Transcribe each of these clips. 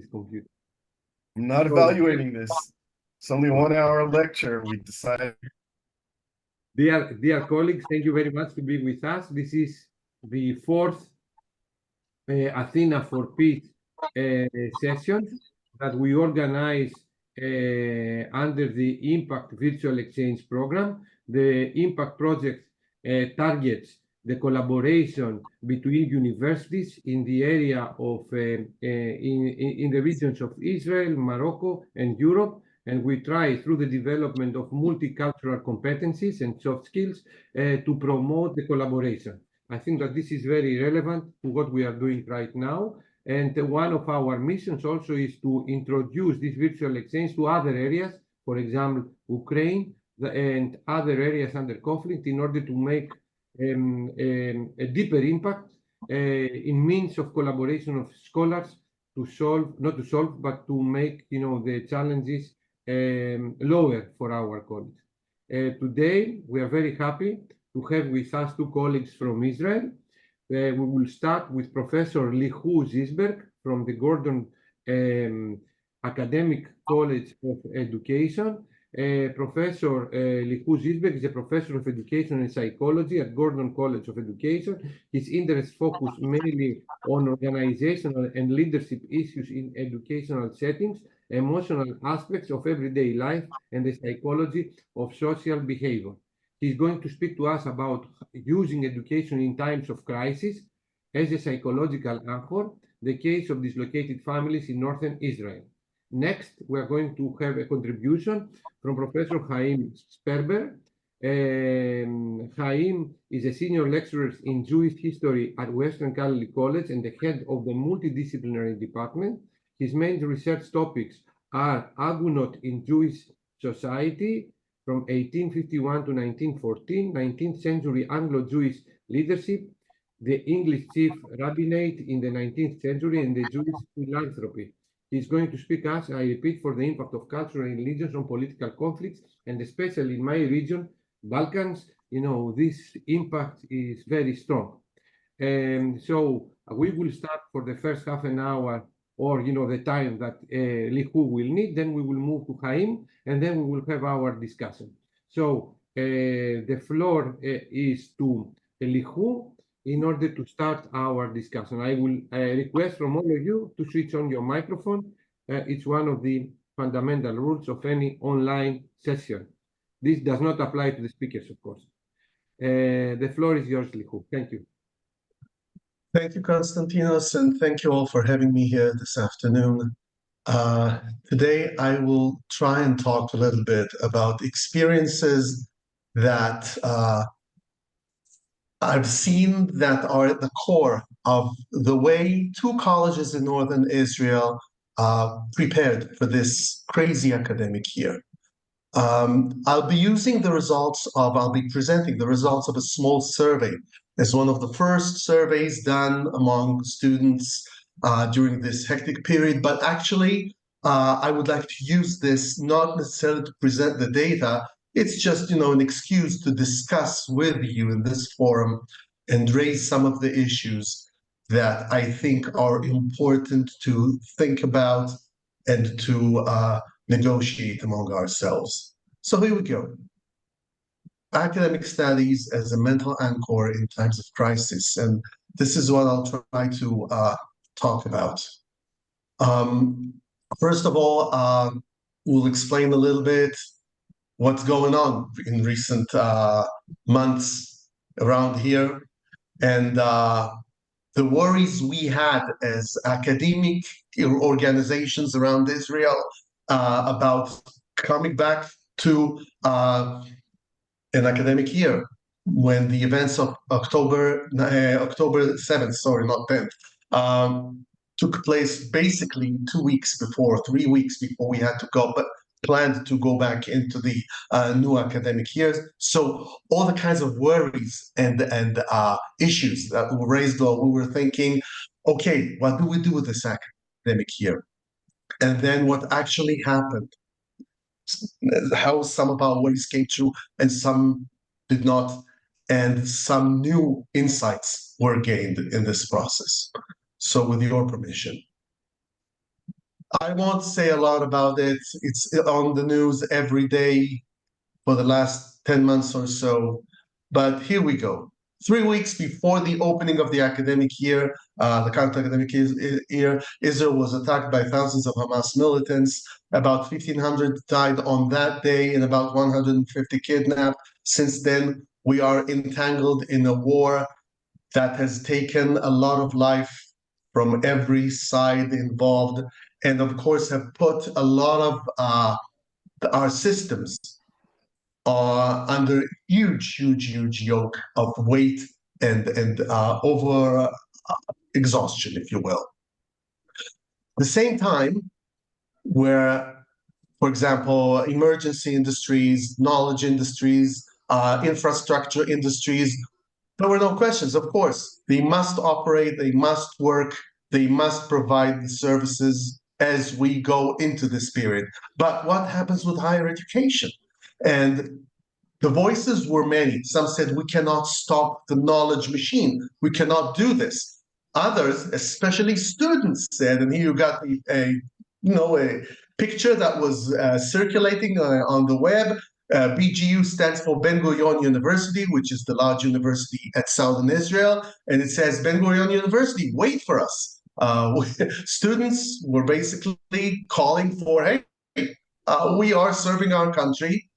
this computer. I'm not evaluating this. It's only a 1 hour lecture. We decided. Dear colleagues, thank you very much to be with us. This is the fourth Athena for Peace session that we organize under the Impact Virtual Exchange Program. The Impact project targets the collaboration between universities in the area of in the regions of Israel, Morocco, and Europe. And we try through the development of multicultural competencies and soft skills to promote the collaboration. I think that this is very relevant to what we are doing right now. And one of our missions also is to introduce this virtual exchange to other areas, for example, Ukraine and other areas under conflict, in order to make a deeper impact in means of collaboration of scholars to solve, not to solve, but to make, the challenges lower for our colleagues. Today, we are very happy to have with us two colleagues from Israel. We will start with Professor Leehu Zysberg from the Gordon Academic College of Education. Professor Leehu Zysberg is a professor of education and psychology at Gordon College of Education. His interests focus mainly on organizational and leadership issues in educational settings, emotional aspects of everyday life, and the psychology of social behavior. He's going to speak to us about using education in times of crisis as a psychological anchor, the case of dislocated families in Northern Israel. Next, we are going to have a contribution from Professor Haim Sperber. Haim is a senior lecturer in Jewish history at Western Galilee College and the head of the multidisciplinary department. His main research topics are Agunot in Jewish society from 1851 to 1914, 19th century Anglo-Jewish leadership, the English chief rabbinate in the 19th century, and the Jewish philanthropy. He's going to speak us, I repeat, for the impact of cultural and religions on political conflicts, and especially in my region, Balkans, this impact is very strong. So we will start for the first half an hour, or the time that Leehu will need. Then we will move to Haim, and then we will have our discussion. So the floor is to Leehu in order to start our discussion. I will request from all of you to switch on your microphone. It's one of the fundamental rules of any online session. This does not apply to the speakers, of course. The floor is yours, Leehu. Thank you. Thank you, Konstantinos, and thank you all for having me here this afternoon. Today, I will try and talk a little bit about experiences that I've seen that are at the core of the way two colleges in Northern Israel prepared for this crazy academic year. I'll be presenting the results of a small survey. It's one of the first surveys done among students during this hectic period, but actually, I would like to use this not necessarily to present the data. It's just, an excuse to discuss with you in this forum and raise some of the issues that I think are important to think about and to negotiate among ourselves. So here we go. Academic studies as a mental anchor in times of crisis. And this is what I'll try to talk about. First of all, we'll explain a little bit what's going on in recent months around here, and the worries we had as academic organizations around Israel about coming back to an academic year when the events of October 7th, sorry, not 10th, took place basically 3 weeks before we had to go, but planned to go back into the new academic years. So all the kinds of worries and issues that were raised, we were thinking, okay, what do we do with this academic year? And then what actually happened, how some of our worries came true and some did not, and some new insights were gained in this process. So with your permission. I won't say a lot about it. It's on the news every day for the last 10 months or so. But here we go. 3 weeks before the opening of the academic year, the current academic year, Israel was attacked by thousands of Hamas militants. About 1,500 died on that day and about 150 kidnapped. Since then, we are entangled in a war that has taken a lot of life from every side involved, and of course have put a lot of our systems under huge yoke of weight and over exhaustion, if you will. At the same time, where, for example, emergency industries, knowledge industries, infrastructure industries, there were no questions. Of course, they must operate, they must work, they must provide the services as we go into this period. But what happens with higher education? And the voices were many. Some said, we cannot stop the knowledge machine. We cannot do this. Others, especially students, said, and here you got a picture that was circulating on the web. BGU stands for Ben Gurion University, which is the large university at Southern Israel. And it says, Ben Gurion University, wait for us. Students were basically calling for, hey, we are serving our country.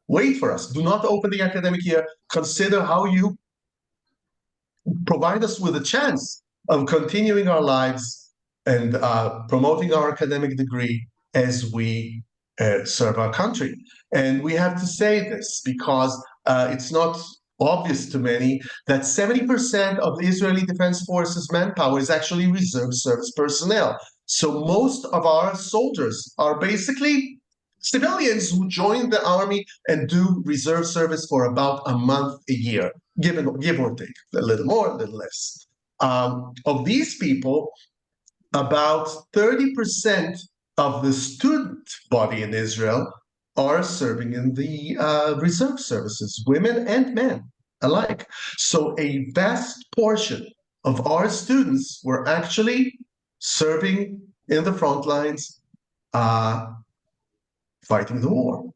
Wait for us. Do not open the academic year. Consider how you provide us with a chance of continuing our lives and promoting our academic degree as we serve our country. And we have to say this because it's not obvious to many that 70% of the Israeli Defense Forces manpower is actually reserve service personnel. So most of our soldiers are basically civilians who join the army and do reserve service for about a month a year, give or take, a little more, a little less. Of these people, about 30% of the student body in Israel are serving in the reserve services, women and men alike. So a vast portion of our students were actually serving in the front lines, fighting the war.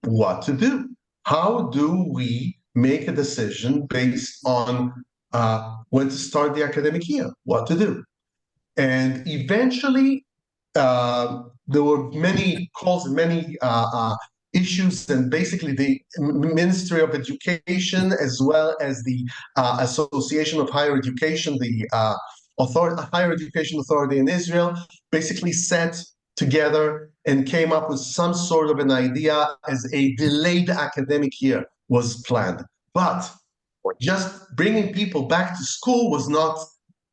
What to do? How do we make a decision based on when to start the academic year? What to do? And eventually, there were many calls and many issues, and basically the Ministry of Education, as well as the Association of Higher Education, the Higher Education Authority in Israel, basically sat together and came up with some sort of an idea as a delayed academic year was planned. But just bringing people back to school was not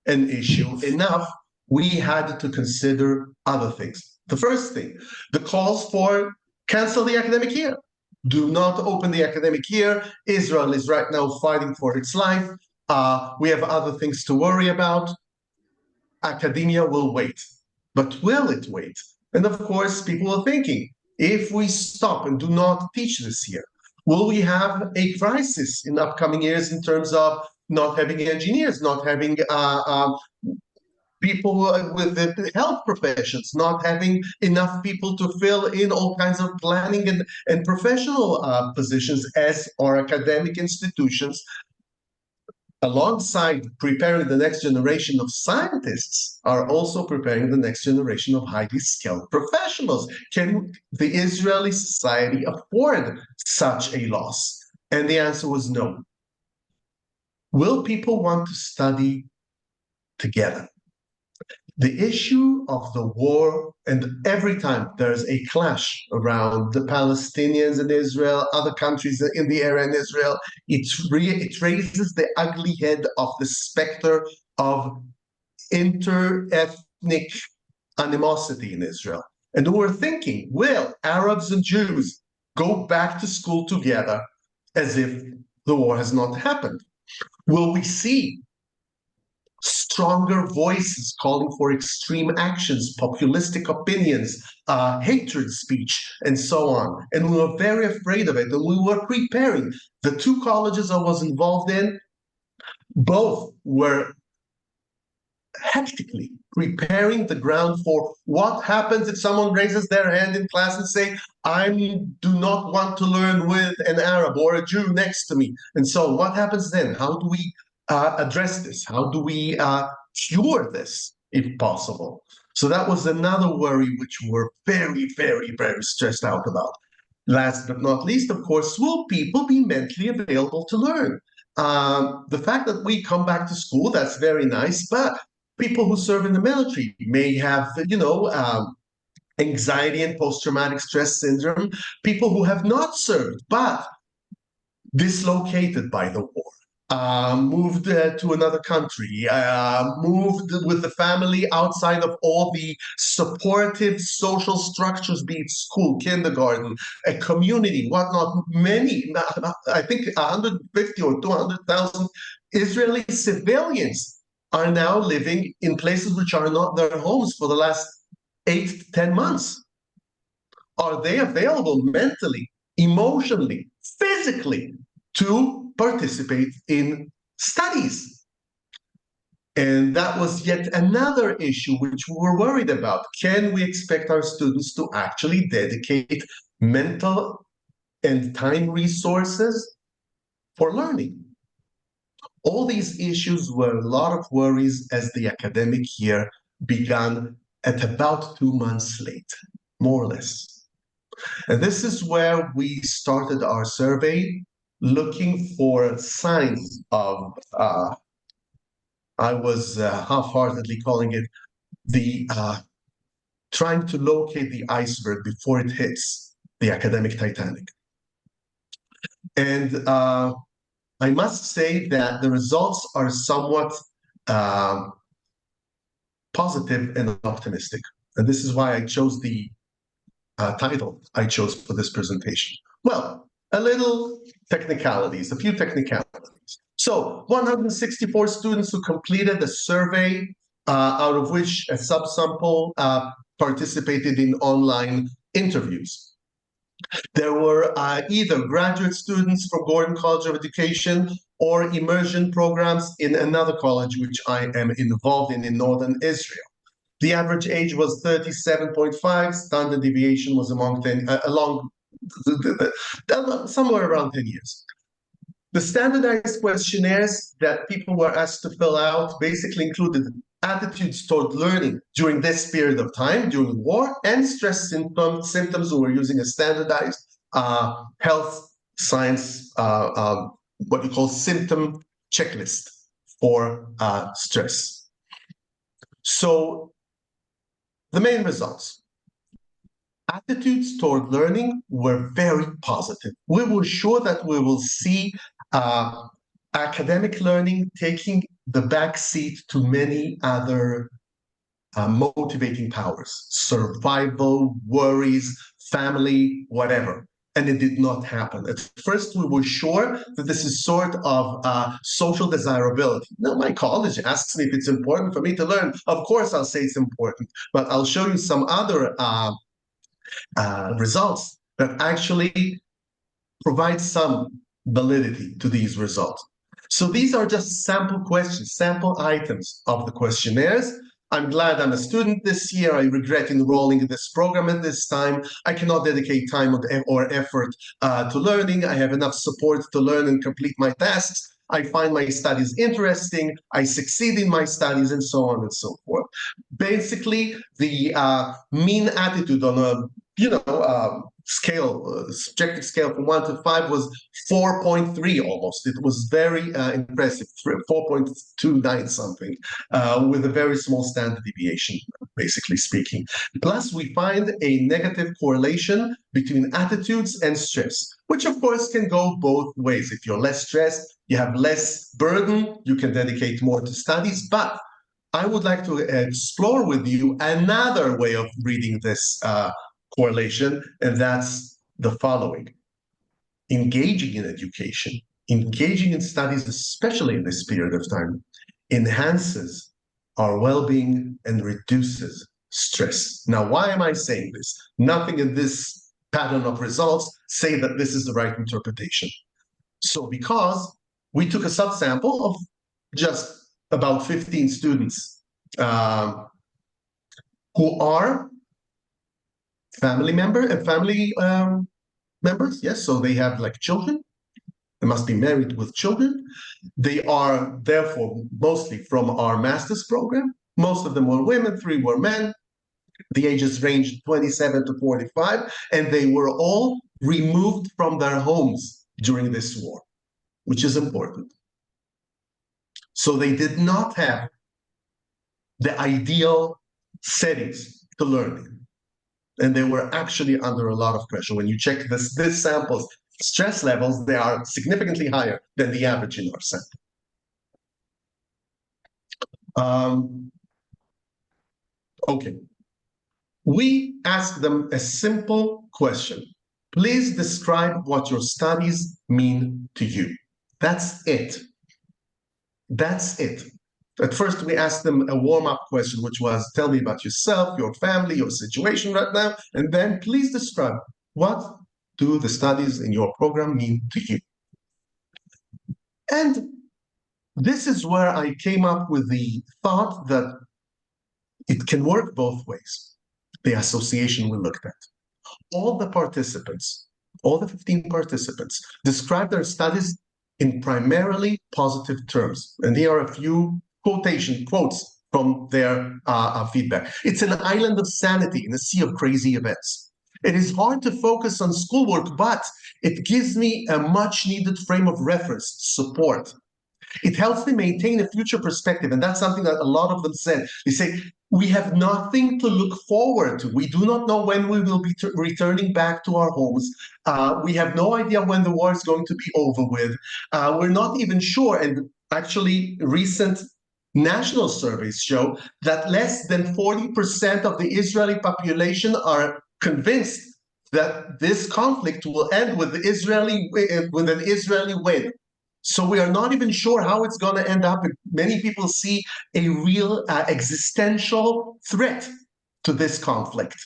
an issue enough. We had to consider other things. The first thing, the calls for cancel the academic year. Do not open the academic year. Israel is right now fighting for its life. We have other things to worry about. Academia will wait. But will it wait? And of course, people are thinking, if we stop and do not teach this year, will we have a crisis in upcoming years in terms of not having engineers, not having people with the health professions, not having enough people to fill in all kinds of planning and professional positions as our academic institutions, alongside preparing the next generation of scientists, are also preparing the next generation of highly skilled professionals. Can the Israeli society afford such a loss? And the answer was no. Will people want to study together? The issue of the war, and every time there's a clash around the Palestinians and Israel, other countries in the area in Israel, it raises the ugly head of the specter of inter-ethnic animosity in Israel. And we're thinking, will Arabs and Jews go back to school together as if the war has not happened? Will we see stronger voices calling for extreme actions, populistic opinions, hatred speech, and so on? And we were very afraid of it, and we were preparing. The two colleges I was involved in, both were hectically preparing the ground for what happens if someone raises their hand in class and say, I do not want to learn with an Arab or a Jew next to me. And so what happens then? How do we address this? How do we cure this, if possible? So that was another worry which we're very, very, very stressed out about. Last but not least, of course, will people be mentally available to learn? The fact that we come back to school, that's very nice, but people who serve in the military may have, anxiety and post-traumatic stress syndrome, people who have not served, but dislocated by the war, moved to another country, moved with the family outside of all the supportive social structures, be it school, kindergarten, a community, whatnot. Many, I think 150 or 200,000 Israeli civilians are now living in places which are not their homes for the last 8 to 10 months. Are they available mentally, emotionally, physically to participate in studies? And that was yet another issue which we were worried about. Can we expect our students to actually dedicate mental and time resources for learning? All these issues were a lot of worries as the academic year began at about 2 months late, more or less. And this is where we started our survey, looking for signs of, I was half-heartedly calling it the trying to locate the iceberg before it hits the academic Titanic. And I must say that the results are somewhat positive and optimistic. And this is why I chose the title I chose for this presentation. Well, a little technicalities, a few technicalities. So 164 students who completed the survey, out of which a subsample participated in online interviews. There were either graduate students from Gordon College of Education or immersion programs in another college which I am involved in Northern Israel. The average age was 37.5. Standard deviation was somewhere around 10 years. The standardized questionnaires that people were asked to fill out basically included attitudes toward learning during this period of time, during war, and stress symptoms. We were using a standardized health science, what you call symptom checklist for stress. So the main results. Attitudes toward learning were very positive. We were sure that we will see academic learning taking the back seat to many other motivating powers, survival, worries, family, whatever. And it did not happen. At first, we were sure that this is sort of social desirability. Now, my college asks me if it's important for me to learn. Of course, I'll say it's important, but I'll show you some other results that actually provide some validity to these results. So these are just sample questions, sample items of the questionnaires. I'm glad I'm a student this year. I regret enrolling in this program at this time. I cannot dedicate time or effort to learning. I have enough support to learn and complete my tasks. I find my studies interesting. I succeed in my studies, and so on and so forth. Basically, the mean attitude on a scale, subjective scale from 1 to 5 was 4.3 almost. It was very impressive, 4.29 something, with a very small standard deviation, basically speaking. Plus, we find a negative correlation between attitudes and stress, which of course can go both ways. If you're less stressed, you have less burden, you can dedicate more to studies. But I would like to explore with you another way of reading this correlation, and that's the following. Engaging in education, engaging in studies, especially in this period of time, enhances our well-being and reduces stress. Now, why am I saying this? Nothing in this pattern of results say that this is the right interpretation. So because we took a subsample of just about 15 students who are family members, yes, so they have like children. They must be married with children. They are therefore mostly from our master's program. Most of them were women, 3 were men. The ages ranged 27 to 45, and they were all removed from their homes during this war, which is important. So they did not have the ideal settings to learn in. And they were actually under a lot of pressure. When you check this sample's stress levels, they are significantly higher than the average in our sample. Okay. We asked them a simple question. Please describe what your studies mean to you. That's it. That's it. At first, we asked them a warm-up question, which was, tell me about yourself, your family, your situation right now, and then please describe what do the studies in your program mean to you. And this is where I came up with the thought that it can work both ways. The association we looked at. All the participants, all the 15 participants, described their studies in primarily positive terms. And here are a few quotes from their feedback. It's an island of sanity in a sea of crazy events. It is hard to focus on schoolwork, but it gives me a much-needed frame of reference, support. It helps me maintain a future perspective, and that's something that a lot of them said. They say, we have nothing to look forward to. We do not know when we will be returning back to our homes. We have no idea when the war is going to be over with. We're not even sure, and actually recent national surveys show that less than 40% of the Israeli population are convinced that this conflict will end with an Israeli win. So we are not even sure how it's going to end up. Many people see a real existential threat to this conflict.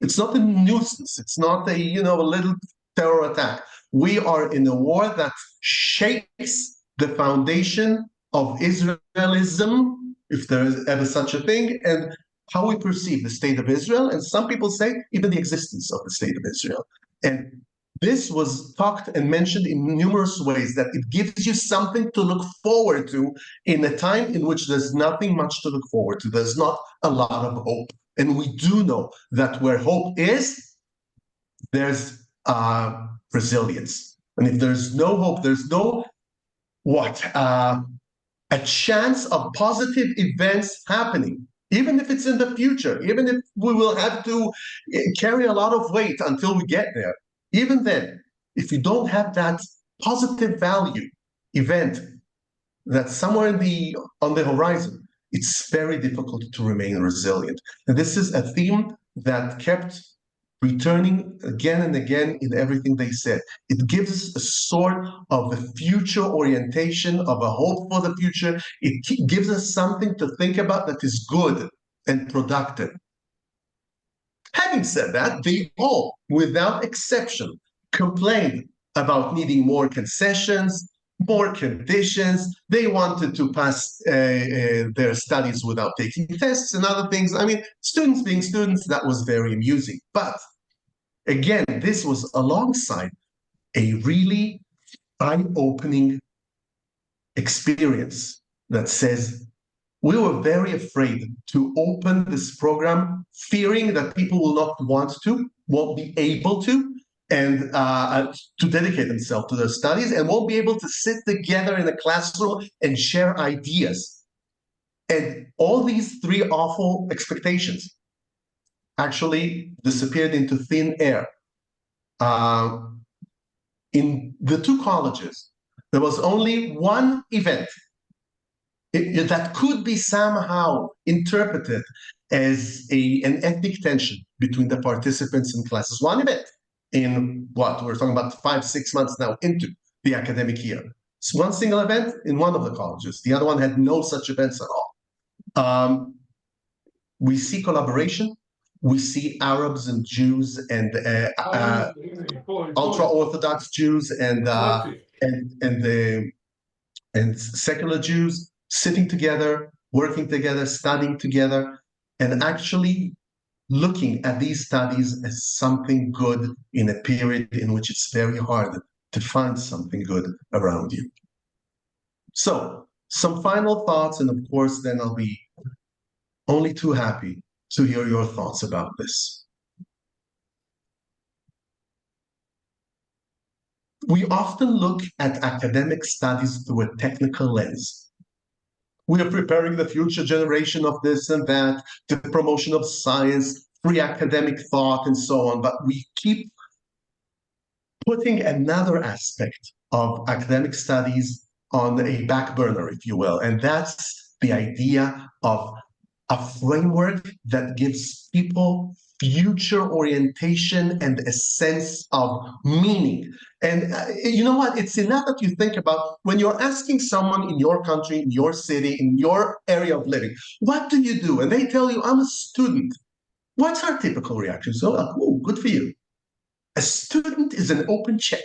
It's not a nuisance. It's not a little terror attack. We are in a war that shakes the foundation of Israelism, if there is ever such a thing, and how we perceive the state of Israel, and some people say even the existence of the state of Israel. And this was talked and mentioned in numerous ways, that it gives you something to look forward to in a time in which there's nothing much to look forward to. There's not a lot of hope. And we do know that where hope is, there's resilience. And if there's no hope, there's no a chance of positive events happening, even if it's in the future, even if we will have to carry a lot of weight until we get there. Even then, if you don't have that positive value event that's somewhere on the horizon, it's very difficult to remain resilient. And this is a theme that kept returning again and again in everything they said. It gives us a sort of a future orientation, of a hope for the future. It gives us something to think about that is good and productive. Having said that, they all, without exception, complained about needing more concessions, more conditions. They wanted to pass their studies without taking tests and other things. I mean, students being students, that was very amusing. But again, this was alongside a really eye-opening experience that says, we were very afraid to open this program, fearing that people will not want to, won't be able to, and to dedicate themselves to their studies, and won't be able to sit together in a classroom and share ideas. And all these 3 awful expectations actually disappeared into thin air. In the 2 colleges, there was only one event that could be somehow interpreted as an ethnic tension between the participants in classes. One event in what we're talking about 5-6 months now into the academic year. It's one single event in one of the colleges. The other one had no such events at all. We see collaboration. We see Arabs and Jews and ultra-Orthodox Jews and secular Jews sitting together, working together, studying together. and actually looking at these studies as something good in a period in which it's very hard to find something good around you. So, some final thoughts, and of course, then I'll be only too happy to hear your thoughts about this. We often look at academic studies through a technical lens. We are preparing the future generation of this and that, the promotion of science, free academic thought, and so on, but we keep putting another aspect of academic studies on a back burner, if you will, and that's the idea of a framework that gives people future orientation and a sense of meaning. And you know what? It's enough that you think about when you're asking someone in your country, in your city, in your area of living, what do you do? And they tell you, I'm a student. What's our typical reaction? So, oh, good for you. A student is an open check.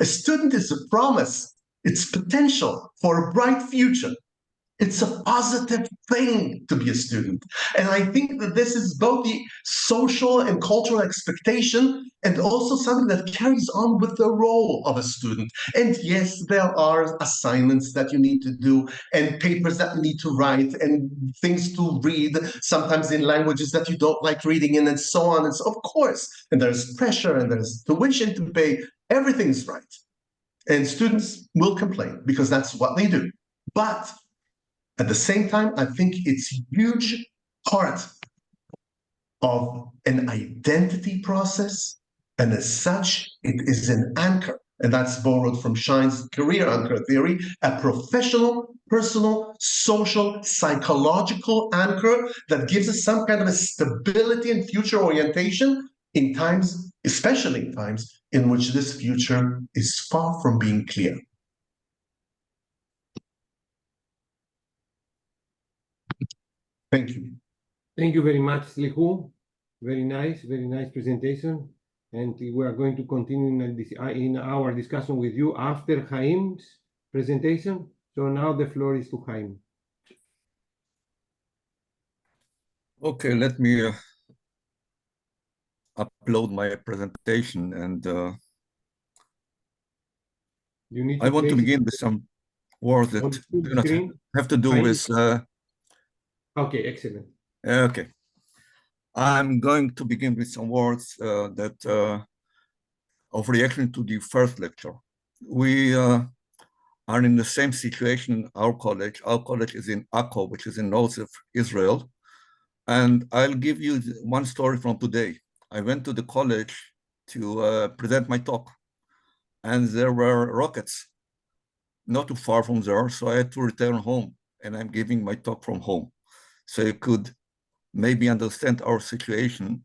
A student is a promise. It's potential for a bright future. It's a positive thing to be a student. And I think that this is both the social and cultural expectation and also something that carries on with the role of a student. And yes, there are assignments that you need to do and papers that you need to write and things to read, sometimes in languages that you don't like reading in and so on. And so, of course, and there's pressure and there's tuition to pay. Everything's right. And students will complain because that's what they do. But at the same time, I think it's a huge part of an identity process, and as such, it is an anchor. And that's borrowed from Schein's career anchor theory, a professional, personal, social, psychological anchor that gives us some kind of a stability and future orientation in times, especially in times in which this future is far from being clear. Thank you. Thank you very much, Leehu. Very nice presentation. And we are going to continue in our discussion with you after Haim's presentation. So now the floor is to Haim. Okay, let me upload my presentation, and I want to begin with some words that do not have to do with... Okay, excellent. Okay. I'm going to begin with some words of reaction to the first lecture. We are in the same situation in our college. Our college is in Akko, which is in Northen Israel. And I'll give you one story from today. I went to the college to present my talk, and there were rockets not too far from there, so I had to return home, and I'm giving my talk from home. So you could maybe understand our situation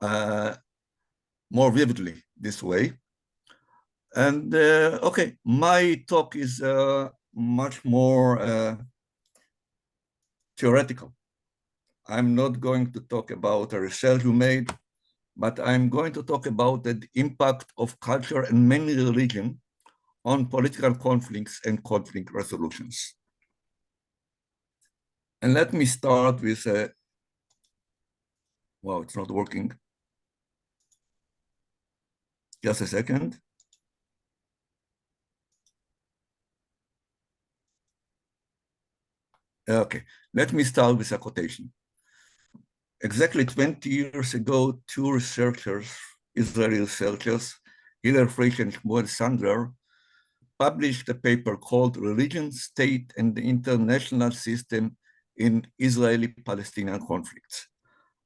more vividly this way. And okay, my talk is much more theoretical. I'm not going to talk about a research we made, but I'm going to talk about the impact of culture and mainly religion on political conflicts and conflict resolutions. And let me start with wow, it's not working. Just a second. Okay, let me start with a quotation. Exactly 20 years ago, two researchers, Israeli researchers, Hillel Frisch and Shmuel Sandler, published a paper called Religion, State, and the International System in Israeli-Palestinian Conflicts.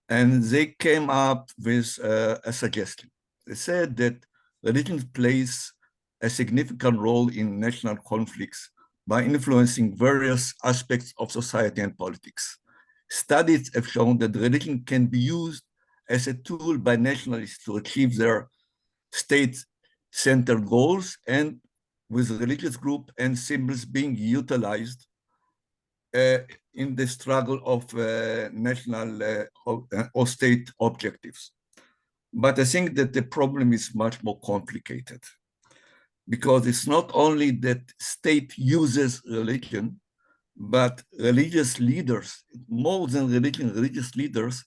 And they came up with a suggestion. They said that religion plays a significant role in national conflicts by influencing various aspects of society and politics. Studies have shown that religion can be used as a tool by nationalists to achieve their state-centered goals, and with religious groups and symbols being utilized in the struggle of national or state objectives. But I think that the problem is much more complicated, because it's not only that state uses religion, but religious leaders, more than religion, religious leaders,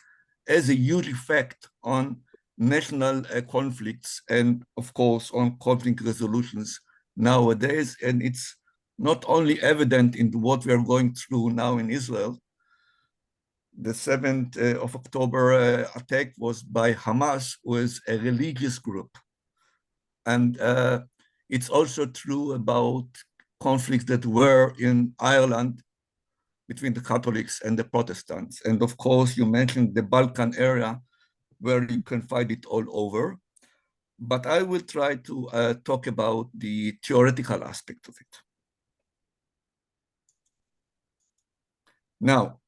has a huge effect on national conflicts and, of course, on conflict resolutions nowadays. And it's not only evident in what we are going through now in Israel. The 7th of October attack was by Hamas, who is a religious group. And it's also true about conflicts that were in Ireland between the Catholics and the Protestants. And of course, you mentioned the Balkan area, where you can find it all over. But I will try to talk about the theoretical aspect of it. Now,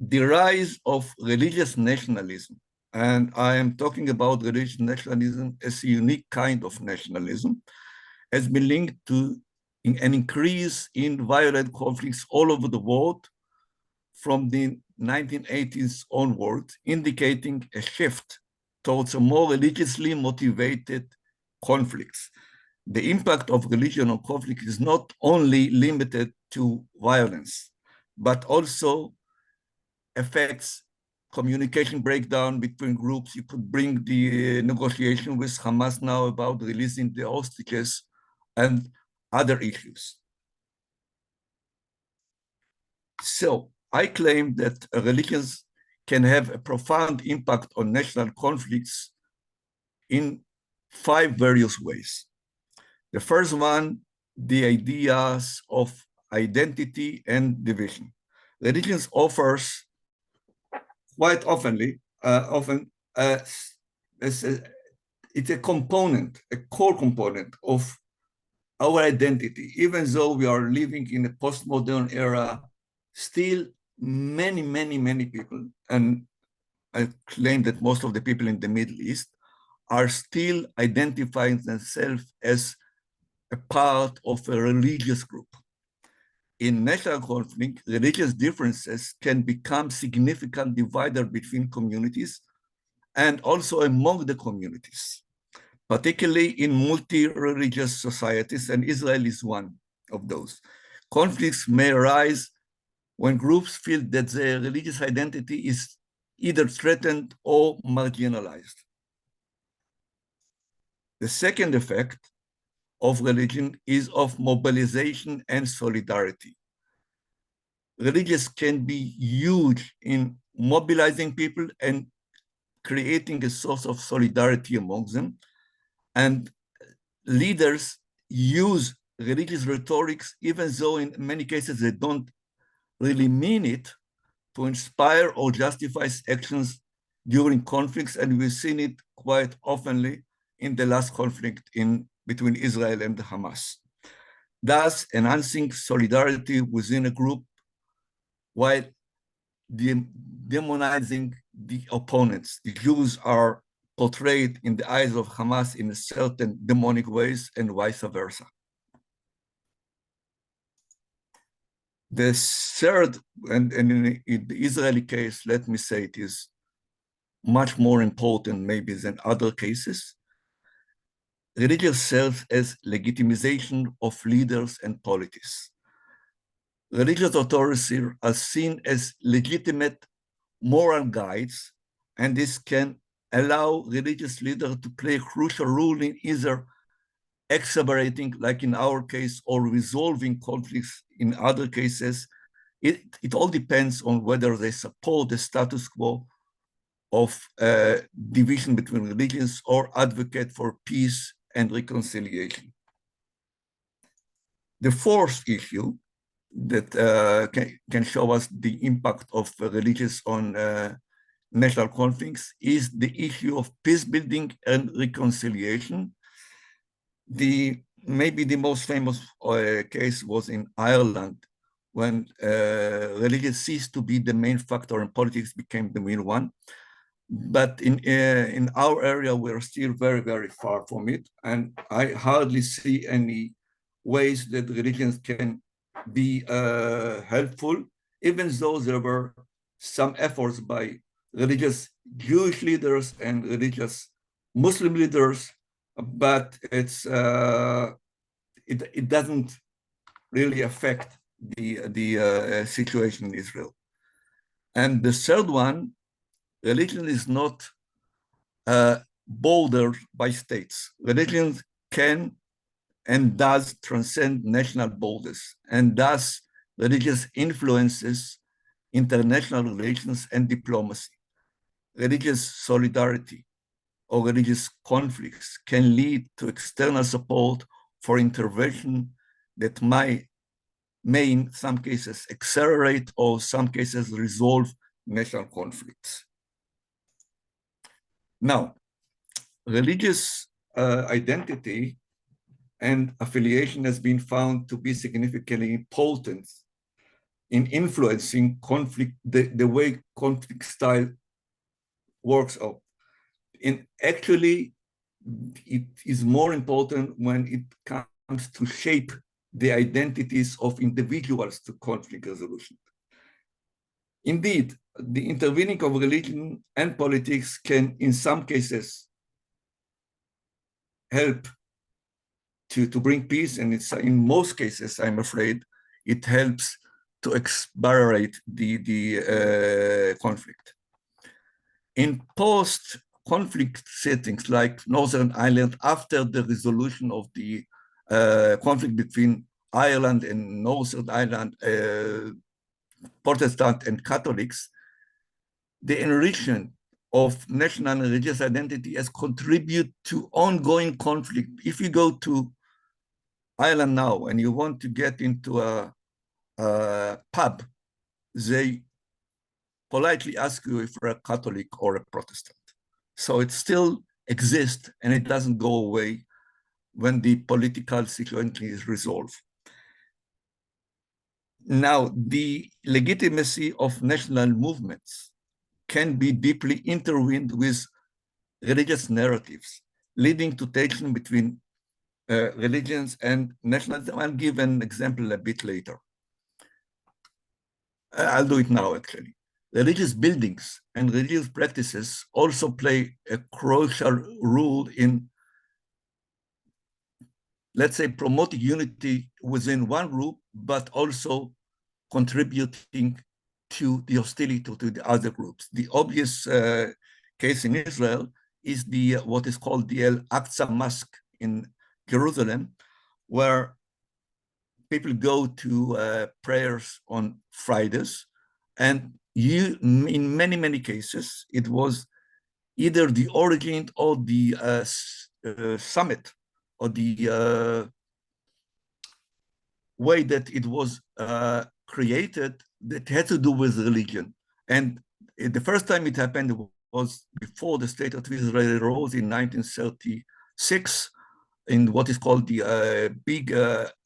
the rise of religious nationalism, and I am talking about religious nationalism as a unique kind of nationalism, has been linked to an increase in violent conflicts all over the world from the 1980s onward, indicating a shift towards a more religiously motivated conflicts. The impact of religion on conflict is not only limited to violence, but also affects communication breakdown between groups. You could bring the negotiation with Hamas now about releasing the hostages and other issues. So I claim that religions can have a profound impact on national conflicts in 5 various ways. The first one, the ideas of identity and division. Religions offers quite it's a component, a core component of our identity. Even though we are living in a postmodern era, still many people, and I claim that most of the people in the Middle East are still identifying themselves as a part of a religious group. In national conflict, religious differences can become significant divider between communities and also among the communities, particularly in multi-religious societies, and Israel is one of those. Conflicts may arise when groups feel that their religious identity is either threatened or marginalized. The second effect of religion is of mobilization and solidarity. Religions can be huge in mobilizing people and creating a source of solidarity among them. And leaders use religious rhetorics, even though in many cases they don't really mean it, to inspire or justify actions during conflicts. And we've seen it quite oftenly in the last conflict between Israel and Hamas. Thus, enhancing solidarity within a group while demonizing the opponents. The Jews are portrayed in the eyes of Hamas in a certain demonic ways and vice versa. The third, and in the Israeli case, let me say it is much more important maybe than other cases. Religion serves as legitimization of leaders and politics. Religious authorities are seen as legitimate moral guides, and this can allow religious leaders to play a crucial role in either exacerbating, like in our case, or resolving conflicts in other cases. It all depends on whether they support the status quo of division between religions or advocate for peace and reconciliation. The fourth issue that can show us the impact of religions on national conflicts is the issue of peace building and reconciliation. Maybe the most famous case was in Ireland, when religion ceased to be the main factor and politics became the main one. But in our area, we're still very far from it. And I hardly see any ways that religions can be helpful, even though there were some efforts by religious Jewish leaders and religious Muslim leaders, but it doesn't really affect the situation in Israel. And the third one, religion is not bordered by states. Religion can and does transcend national borders, and thus religious influences international relations and diplomacy. Religious solidarity or religious conflicts can lead to external support for intervention that may in some cases accelerate or some cases resolve national conflicts. Now, religious identity and affiliation has been found to be significantly important in influencing conflict, the way conflict style works out. And actually, it is more important when it comes to shape the identities of individuals to conflict resolution. Indeed, the intervening of religion and politics can, in some cases, help to bring peace, and it's in most cases, I'm afraid, it helps to accelerate the conflict. In post-conflict settings like Northern Ireland, after the resolution of the conflict between Ireland and Northern Ireland, Protestant and Catholics, the enrichment of national and religious identity has contributed to ongoing conflict. If you go to Ireland now and you want to get into a pub, they politely ask you if you're a Catholic or a Protestant. So it still exists and it doesn't go away when the political situation is resolved. Now, the legitimacy of national movements can be deeply intertwined with religious narratives, leading to tension between religions and nationalism. I'll give an example a bit later. I'll do it now, actually. Religious buildings and religious practices also play a crucial role in, let's say, promoting unity within one group, but also contributing to the hostility to the other groups. The obvious case in Israel is what is called the Al-Aqsa Mosque in Jerusalem, where people go to prayers on Fridays, and in many cases, it was either the origin or the summit or the way that it was created that had to do with religion. And the first time it happened was before the State of Israel arose in 1936 in what is called the big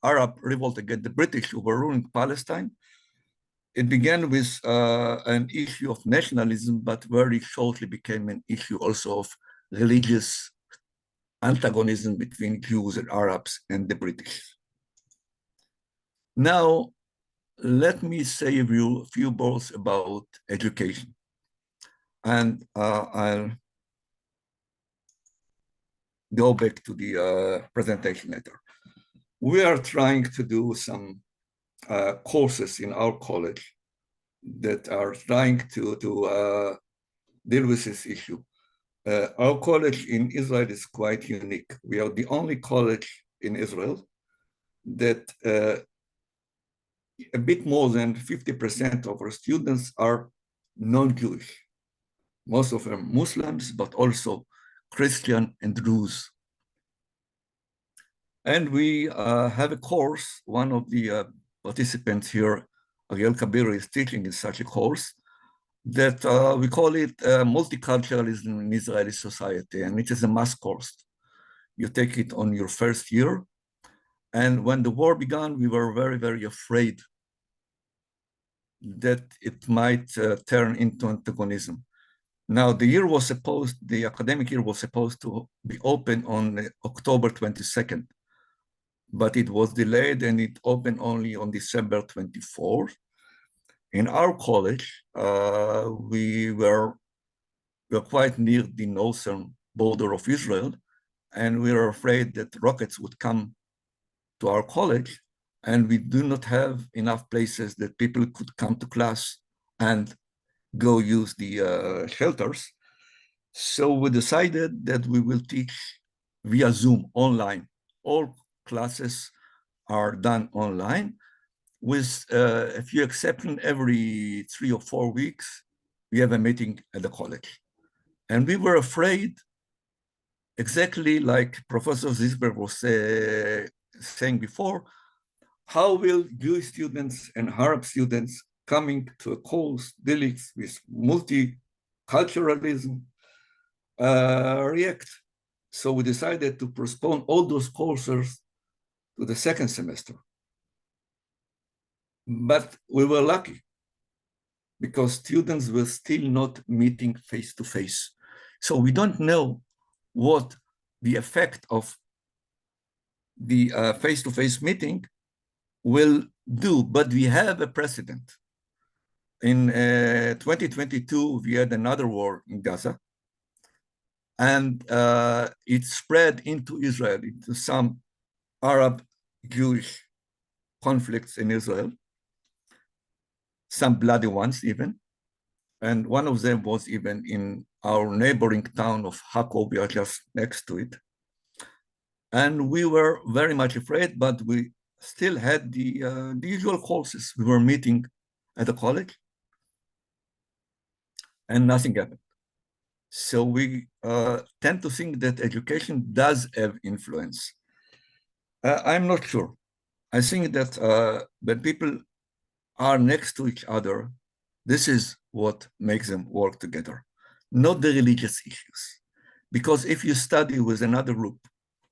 Arab revolt against the British who were ruling Palestine. It began with an issue of nationalism, but very shortly became an issue also of religious antagonism between Jews and Arabs and the British. Now, let me say a few words about education. And I'll go back to the presentation later. We are trying to do some courses in our college that are trying to deal with this issue. Our college in Israel is quite unique. We are the only college in Israel that a bit more than 50% of our students are non-Jewish. Most of them Muslims, but also Christian and Druze. And we have a course, one of the participants here, Ariel Kabir, is teaching in such a course that we call it multiculturalism in Israeli society, and it is a mass course. You take it on your first year. And when the war began, we were very afraid that it might turn into antagonism. Now, the academic year was supposed to be open on October 22nd, but it was delayed and it opened only on December 24th. In our college, we were quite near the northern border of Israel, and we were afraid that rockets would come to our college. and we do not have enough places that people could come to class and go use the shelters. So we decided that we will teach via Zoom online. All classes are done online with a few exceptions. Every 3 or 4 weeks, we have a meeting at the college. And we were afraid, exactly like Professor Zysberg was saying before, how will Jewish students and Arab students coming to a course dealing with multiculturalism react? So we decided to postpone all those courses to the second semester. But we were lucky because students were still not meeting face-to-face. So we don't know what the effect of the face-to-face meeting will do, but we have a precedent. In 2022, we had another war in Gaza, and it spread into Israel, into some Arab-Jewish conflicts in Israel, some bloody ones even. And one of them was even in our neighboring town of Hakko. We are just next to it. And we were very much afraid, but we still had the usual courses. We were meeting at the college, and nothing happened. So we tend to think that education does have influence. I'm not sure. I think that when people are next to each other, this is what makes them work together, not the religious issues. Because if you study with another group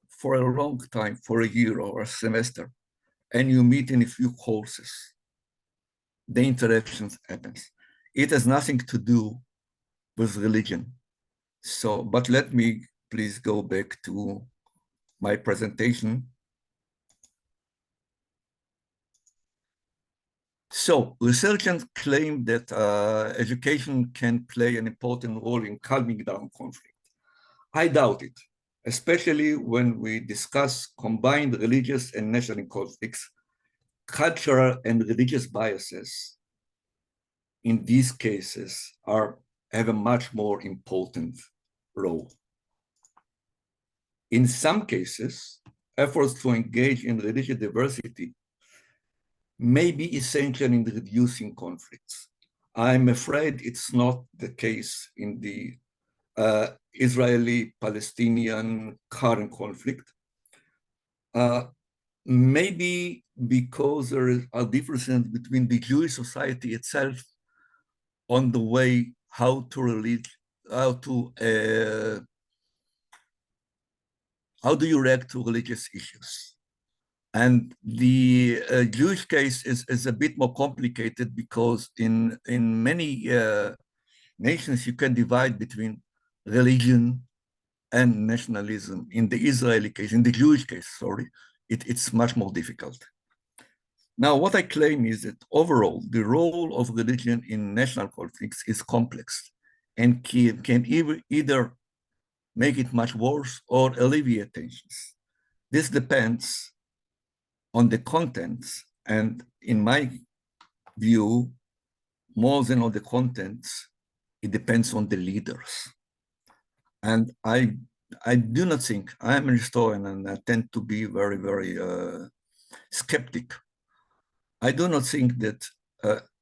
for a long time, for a year or a semester, and you meet in a few courses, the interactions happens. It has nothing to do with religion. So, but let me please go back to my presentation. So researchers claim that education can play an important role in calming down conflict. I doubt it, especially when we discuss combined religious and national conflicts. Cultural and religious biases in these cases have a much more important role. In some cases, efforts to engage in religious diversity may be essential in reducing conflicts. I'm afraid it's not the case in the Israeli-Palestinian current conflict. Maybe because there are differences between the Jewish society itself on the way how do you react to religious issues. And the Jewish case is a bit more complicated because in many nations you can divide between religion and nationalism. In the Israeli case, in the Jewish case, sorry, it's much more difficult. Now, what I claim is that overall, the role of religion in national conflicts is complex and can either make it much worse or alleviate tensions. This depends on the contents, and in my view, more than on the contents, it depends on the leaders. And I do not think, I am a historian and I tend to be very, very skeptic. I do not think that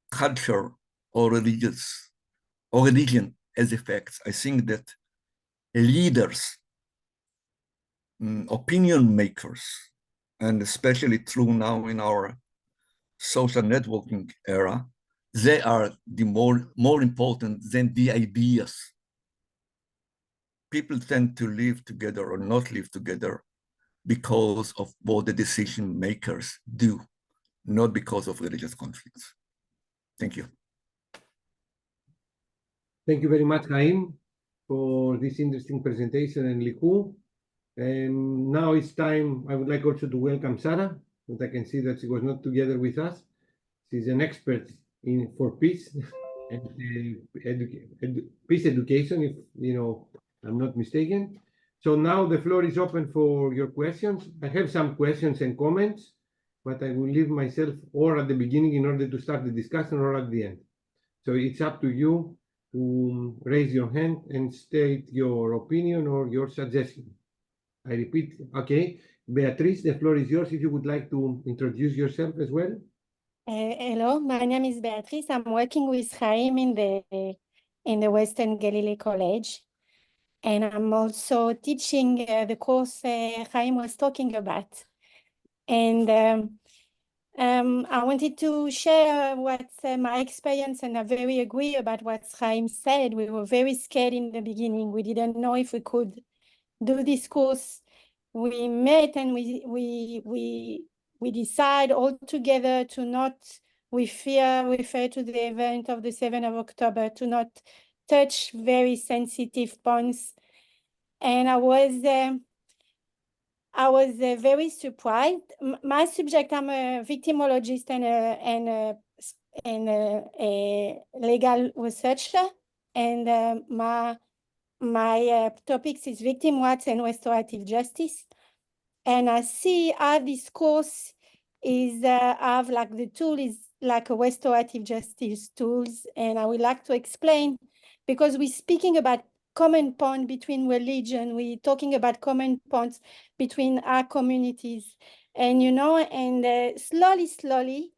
culture or religion has effects. I think that leaders, opinion makers, and especially true now in our social networking era, they are the more important than the ideas. People tend to live together or not live together because of what the decision makers do, not because of religious conflicts. Thank you. Thank you very much, Haim, for this interesting presentation, and Leehu. And now it's time, I would like also to welcome Sarah, but I can see that she was not together with us. She's an expert for peace and peace education, if I'm not mistaken. So now the floor is open for your questions. I have some questions and comments but I will leave myself or at the beginning in order to start the discussion or at the end. So it's up to you to raise your hand and state your opinion or your suggestion. I repeat, okay. Beatrice, the floor is yours if you would like to introduce yourself as well. Hello, my name is Beatrice. I'm working with Haim in the Western Galilee College. And I'm also teaching the course Haim was talking about. And I wanted to share what's my experience, and I very agree about what Haim said. We were very scared in the beginning. We didn't know if we could do this course. We met and we decide all together to not, with fear, refer to the event of the 7th of October, to not touch very sensitive points. And I was very surprised. My subject, I'm a victimologist and a legal researcher, and my topics is victim rights and restorative justice. And I see how this course is have like the tool is like a restorative justice tools, and I would like to explain, because we're speaking about common point between religion, we're talking about common points between our communities, and slowly,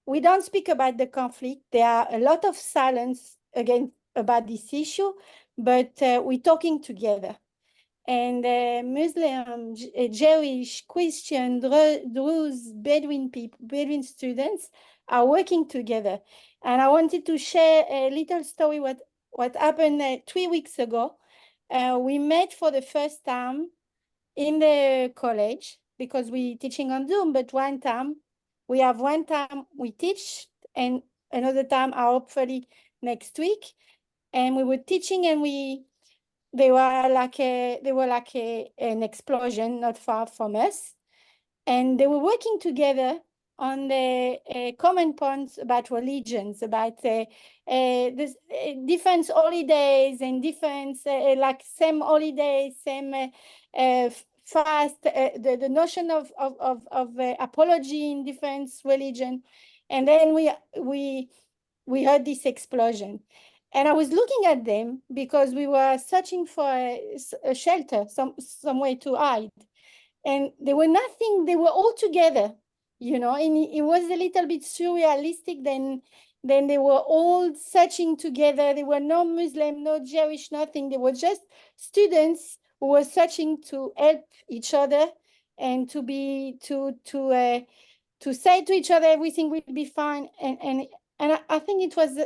we don't speak about the conflict. There are a lot of silence again about this issue, but we're talking together. And Muslim, Jewish, Christian, Druze, Bedouin students are working together. And I wanted to share a little story what happened 3 weeks ago. We met for the first time in the college because we're teaching on Zoom, but one time we teach and another time hopefully next week. And we were teaching and they were like an explosion not far from us, and they were working together on the common points about religions, about this, different holidays and different like same holidays, same fast, the notion of apology in different religion, and then we heard this explosion. And I was looking at them because we were searching for a shelter, somewhere to hide. And they were nothing, they were all together, and it was a little bit surrealistic. Then they were all searching together. There were no Muslim, no Jewish, nothing. They were just students who were searching to help each other and to say to each other everything will be fine. And I think it was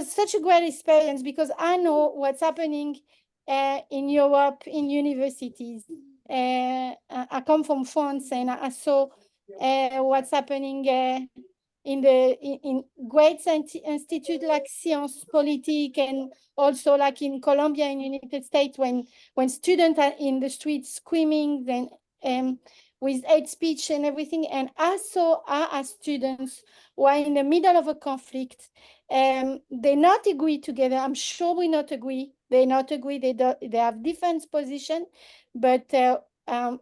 such a great experience because I know what's happening in Europe, in universities. I come from France, and I saw what's happening in great institute like Sciences Politiques, and also like in Colombia, in United States, when students are in the streets screaming and with hate speech and everything. And I saw as students who are in the middle of a conflict, they not agree together. I'm sure we not agree. They not agree. They have different position, but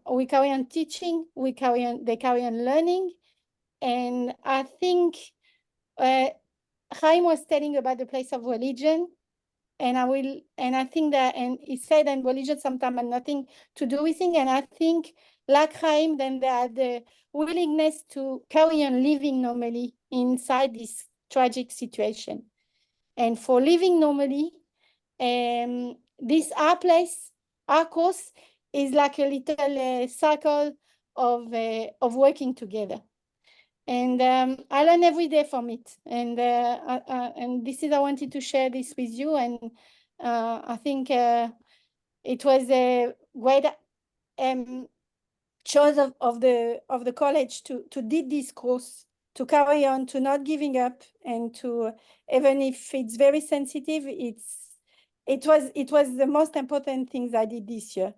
we carry on teaching. They carry on learning, and I think Haim was telling about the place of religion, and I think that, and he said, and religion sometimes has nothing to do with it. And I think, like Haim, then they have the willingness to carry on living normally inside this tragic situation. And for living normally, this our place, our course is like a little cycle of working together. And I learn every day from it. And this is, I wanted to share this with you. And I think it was a great choice of the college to did this course, to carry on, to not giving up, and to, even if it's very sensitive, it was the most important things I did this year.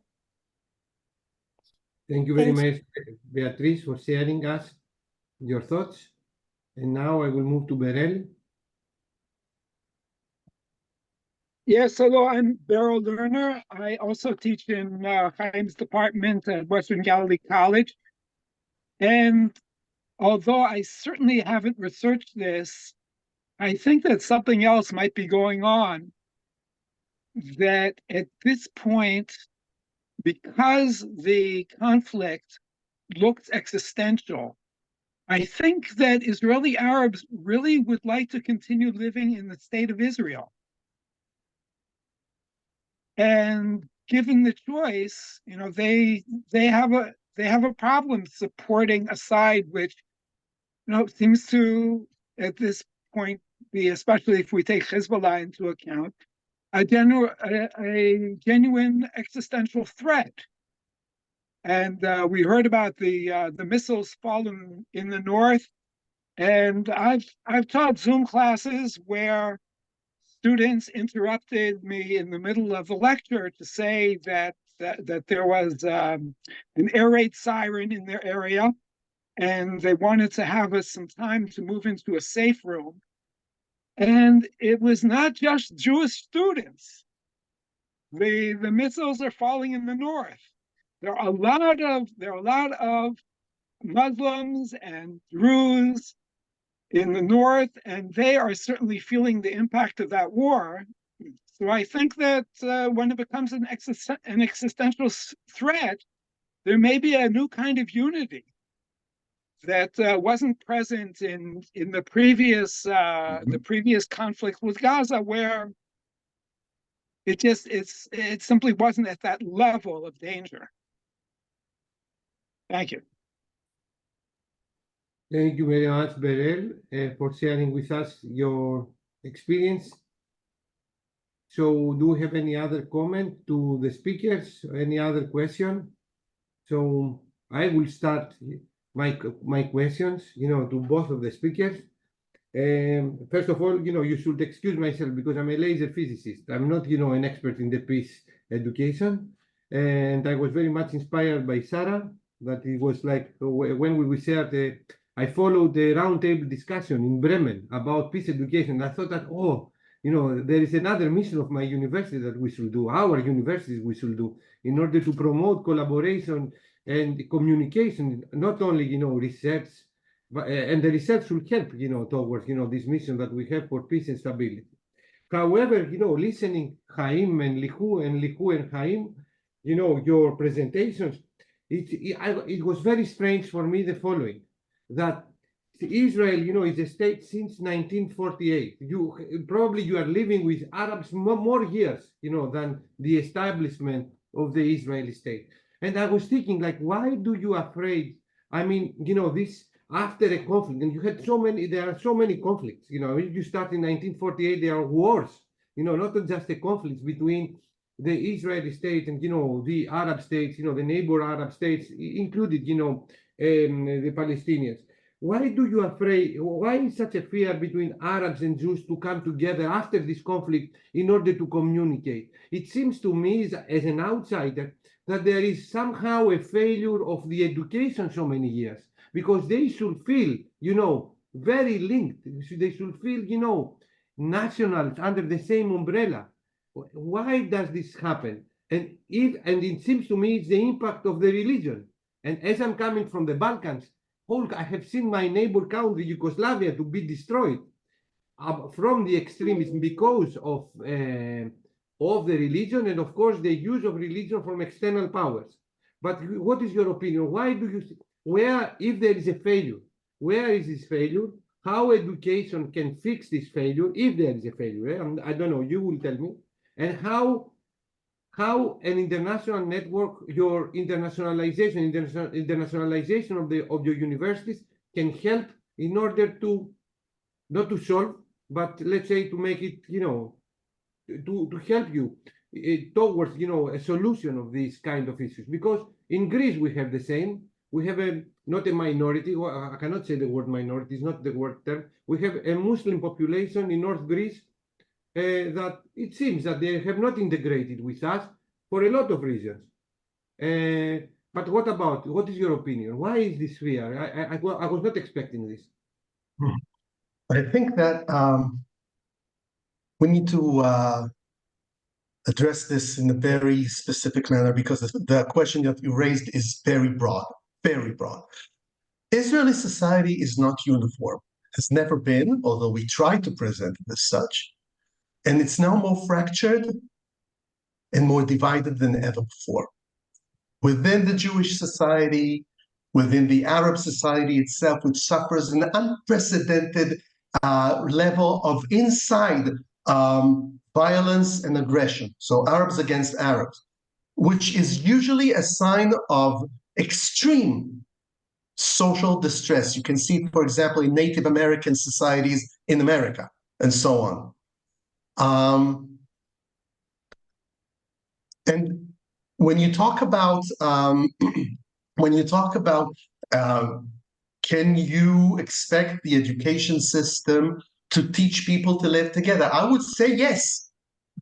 Thank you very much, Beatrice, for sharing us your thoughts. And now I will move to Berel. Yes, hello, I'm Beryl Lerner. I also teach in Haim's department at Western Galilee College. And although I certainly haven't researched this, I think that something else might be going on, that at this point, because the conflict looks existential, I think that Israeli Arabs really would like to continue living in the state of Israel. And given the choice, they have a problem supporting a side which, seems to at this point be, especially if we take Hezbollah into account, a genuine existential threat. And we heard about the missiles fallen in the north, and I've taught Zoom classes where students interrupted me in the middle of the lecture to say that there was an air raid siren in their area, and they wanted to have us some time to move into a safe room. And it was not just Jewish students. The missiles are falling in the north. There are a lot of Muslims and Druze in the north, and they are certainly feeling the impact of that war. So I think that when it becomes an existential threat, there may be a new kind of unity that wasn't present in the previous conflict with Gaza, where it simply wasn't at that level of danger. Thank you. Thank you very much, Berel, for sharing with us your experience. So do we have any other comment to the speakers? Any other question? So I will start my questions, to both of the speakers. First of all, you should excuse myself because I'm a laser physicist. I'm not, an expert in the peace education. And I was very much inspired by Sarah, that it was like when we shared I followed the roundtable discussion in Bremen about peace education. I thought that, there is another mission of my university that we should do, our universities we should do, in order to promote collaboration and communication, not only, research, but, and the research should help, towards, this mission that we have for peace and stability. However, listening Haim and Leehu and Haim, your presentations, it was very strange for me the following, that Israel, is a state since 1948. You are living with Arabs more years, than the establishment of the Israeli state. And I was thinking, like, why do you afraid? I mean, this after a conflict, and there are so many conflicts. You start in 1948, there are wars. Not just a conflict between the Israeli state and the Arab states, the neighbor Arab states, included, the Palestinians. Why do you afraid? Why is such a fear between Arabs and Jews to come together after this conflict in order to communicate? It seems to me, as an outsider, that there is somehow a failure of the education so many years, because they should feel, very linked. They should feel, nationals under the same umbrella. Why does this happen? And it seems to me it's the impact of the religion. And as I'm coming from the Balkans, I have seen my neighbor country, Yugoslavia, to be destroyed from the extremism because of the religion, and of course the use of religion from external powers. But what is your opinion? Why do you, if there is a failure, where is this failure? How education can fix this failure, if there is a failure? I don't know, you will tell me. And how an international network, your internationalization of your universities can help in order to, not to solve, but let's say to make it, to help you towards, a solution of these kind of issues. Because in Greece we have the same. We have not a minority, I cannot say the word minority, it's not the word term. We have a Muslim population in North Greece that it seems that they have not integrated with us for a lot of reasons. But what is your opinion? Why is this fear? I was not expecting this. I think that we need to address this in a very specific manner, because the question that you raised is very broad, very broad. Israeli society is not uniform, has never been, although we try to present it as such, and it's now more fractured and more divided than ever before. Within the Jewish society, within the Arab society itself, which suffers an unprecedented level of inside violence and aggression, so Arabs against Arabs, which is usually a sign of extreme social distress. You can see, for example, in Native American societies in America, and so on. And when you talk about can you expect the education system to teach people to live together? I would say yes,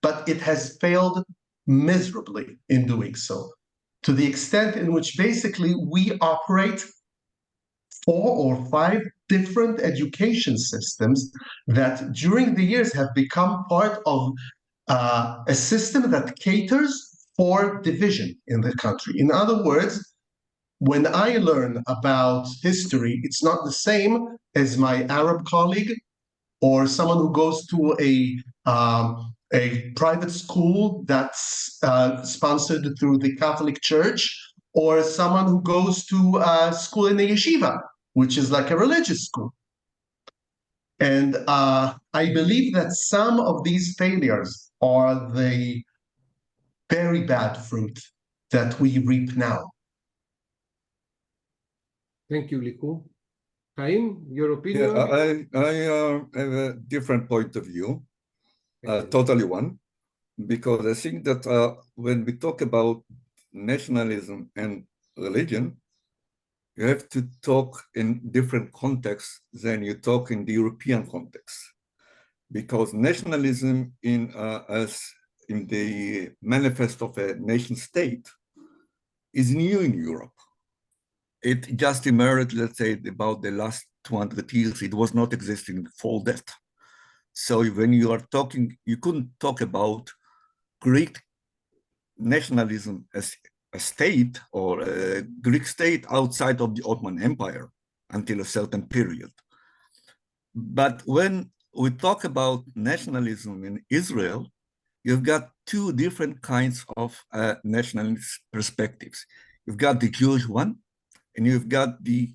but it has failed miserably in doing so, to the extent in which basically we operate 4 or 5 different education systems that during the years have become part of a system that caters for division in the country. In other words, when I learn about history, it's not the same as my Arab colleague or someone who goes to a private school that's sponsored through the Catholic Church, or someone who goes to school in a yeshiva, which is like a religious school. And I believe that some of these failures are the very bad fruit that we reap now. Thank you, Leehu. Haim, your opinion? Yeah, I have a different point of view, totally one, because I think that when we talk about nationalism and religion, you have to talk in different contexts than you talk in the European context, because nationalism as in the manifesto of a nation state is new in Europe. It just emerged, let's say, about the last 200 years. It was not existing before that. So when you are talking, you couldn't talk about Greek nationalism as a state or a Greek state outside of the Ottoman Empire until a certain period. But when we talk about nationalism in Israel, you've got 2 different kinds of nationalist perspectives. You've got the Jewish one, and you've got the,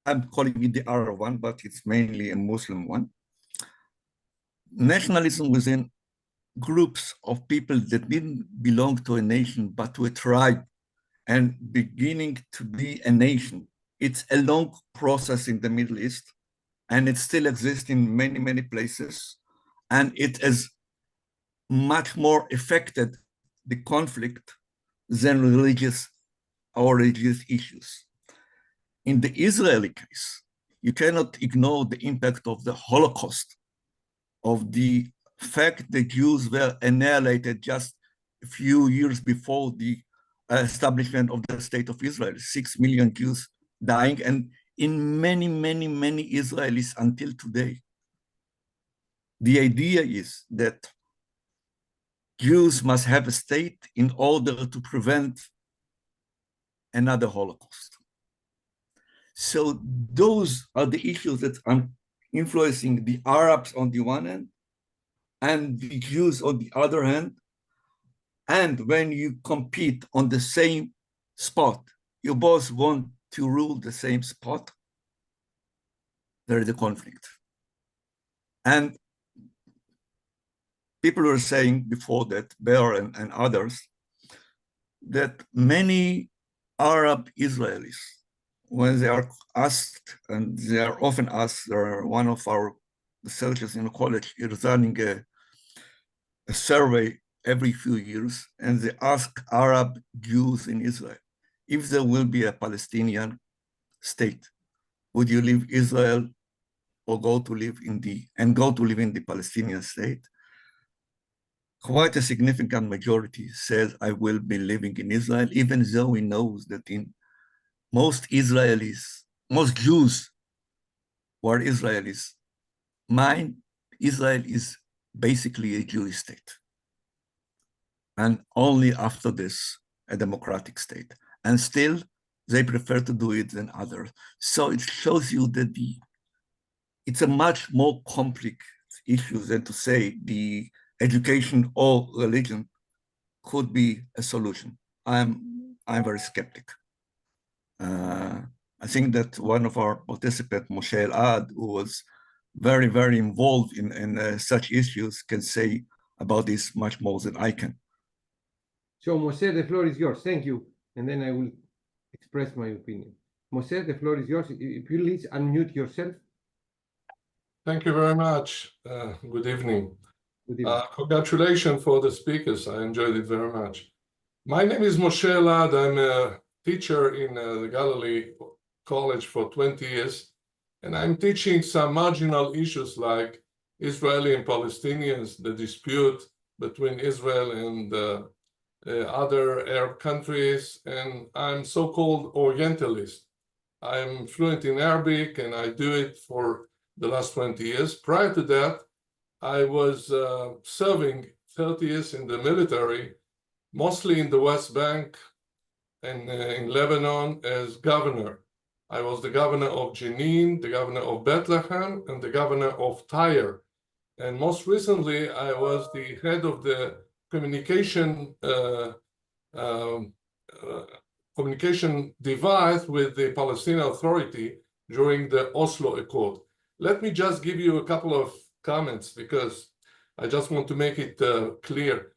I'm calling it the Arab one, but it's mainly a Muslim one. Nationalism within groups of people that didn't belong to a nation, but to a tribe, and beginning to be a nation. It's a long process in the Middle East, and it still exists in many, many places. And it has much more affected the conflict than religious issues. In the Israeli case, you cannot ignore the impact of the Holocaust, of the fact that Jews were annihilated just a few years before the establishment of the state of Israel. 6 million Jews dying, and in many, many, many Israelis until today. The idea is that Jews must have a state in order to prevent another Holocaust. So those are the issues that are influencing the Arabs on the one hand and the Jews on the other hand. And when you compete on the same spot, you both want to rule the same spot, there is a conflict. And people were saying before that, Bear and others, that many Arab Israelis, when they are asked, and they are often asked, one of our researchers in the college is running a survey every few years, and they ask Arab Jews in Israel, if there will be a Palestinian state, would you leave Israel or go to live in the Palestinian state? Quite a significant majority says, I will be living in Israel, even though he knows that in most Israelis, most Jews who are Israelis, Israel is basically a Jewish state. And only after this, a democratic state. And still, they prefer to do it than others. So it shows you that it's a much more complex issue than to say the education or religion could be a solution. I'm very skeptic. I think that one of our participants, Moshe Elad, who was very, very involved in such issues, can say about this much more than I can. So Moshe, the floor is yours. Thank you. And then I will express my opinion. Moshe, the floor is yours. If you please unmute yourself. Thank you very much. Good evening. Good evening. Congratulations for the speakers. I enjoyed it very much. My name is Moshe Elad. I'm a teacher in the Galilee College for 20 years, and I'm teaching some marginal issues like Israeli and Palestinians, the dispute between Israel and other Arab countries, and I'm so-called Orientalist. I'm fluent in Arabic, and I do it for the last 20 years. Prior to that, I was serving 30 years in the military, mostly in the West Bank and in Lebanon as governor. I was the governor of Jenin, the governor of Bethlehem, and the governor of Tyre. And most recently, I was the head of the communication device with the Palestinian Authority during the Oslo Accord. Let me just give you a couple of comments because I just want to make it clear.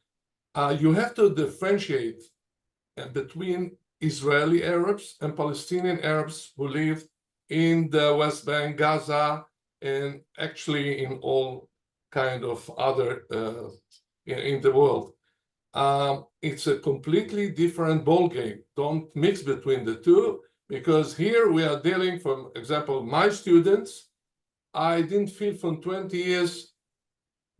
You have to differentiate between Israeli Arabs and Palestinian Arabs who live in the West Bank, Gaza, and actually in all kind of other in the world. It's a completely different ballgame. Don't mix between the two, because here we are dealing, for example, my students, I didn't feel from 20 years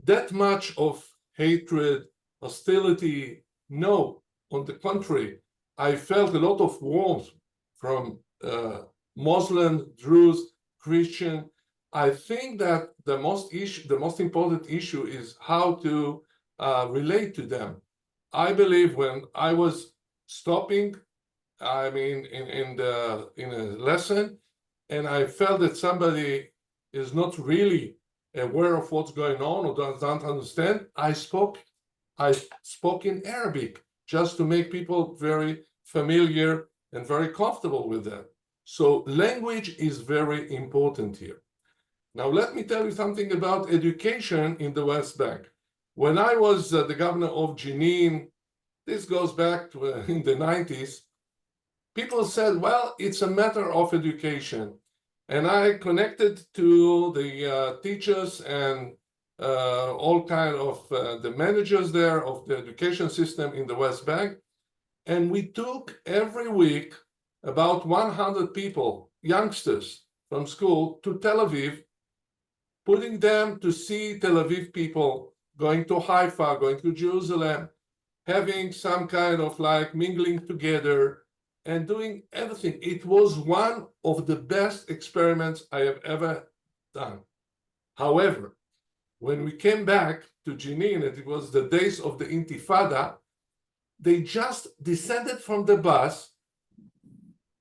that much of hatred, hostility. No, on the contrary, I felt a lot of warmth from Muslim, Druze, Christian. I think that the most important issue is how to relate to them. I believe when I was stopping, I mean, in a lesson, and I felt that somebody is not really aware of what's going on or doesn't understand, I spoke in Arabic just to make people very familiar and very comfortable with that. So language is very important here. Now, let me tell you something about education in the West Bank. When I was the governor of Jenin, this goes back to in the 90s, people said, well, it's a matter of education. And I connected to the teachers and all kind of the managers there of the education system in the West Bank. And we took every week about 100 people, youngsters from school, to Tel Aviv, putting them to see Tel Aviv people, going to Haifa, going to Jerusalem, having some kind of like mingling together and doing everything. It was one of the best experiments I have ever done. However, when we came back to Jenin, and it was the days of the Intifada, they just descended from the bus,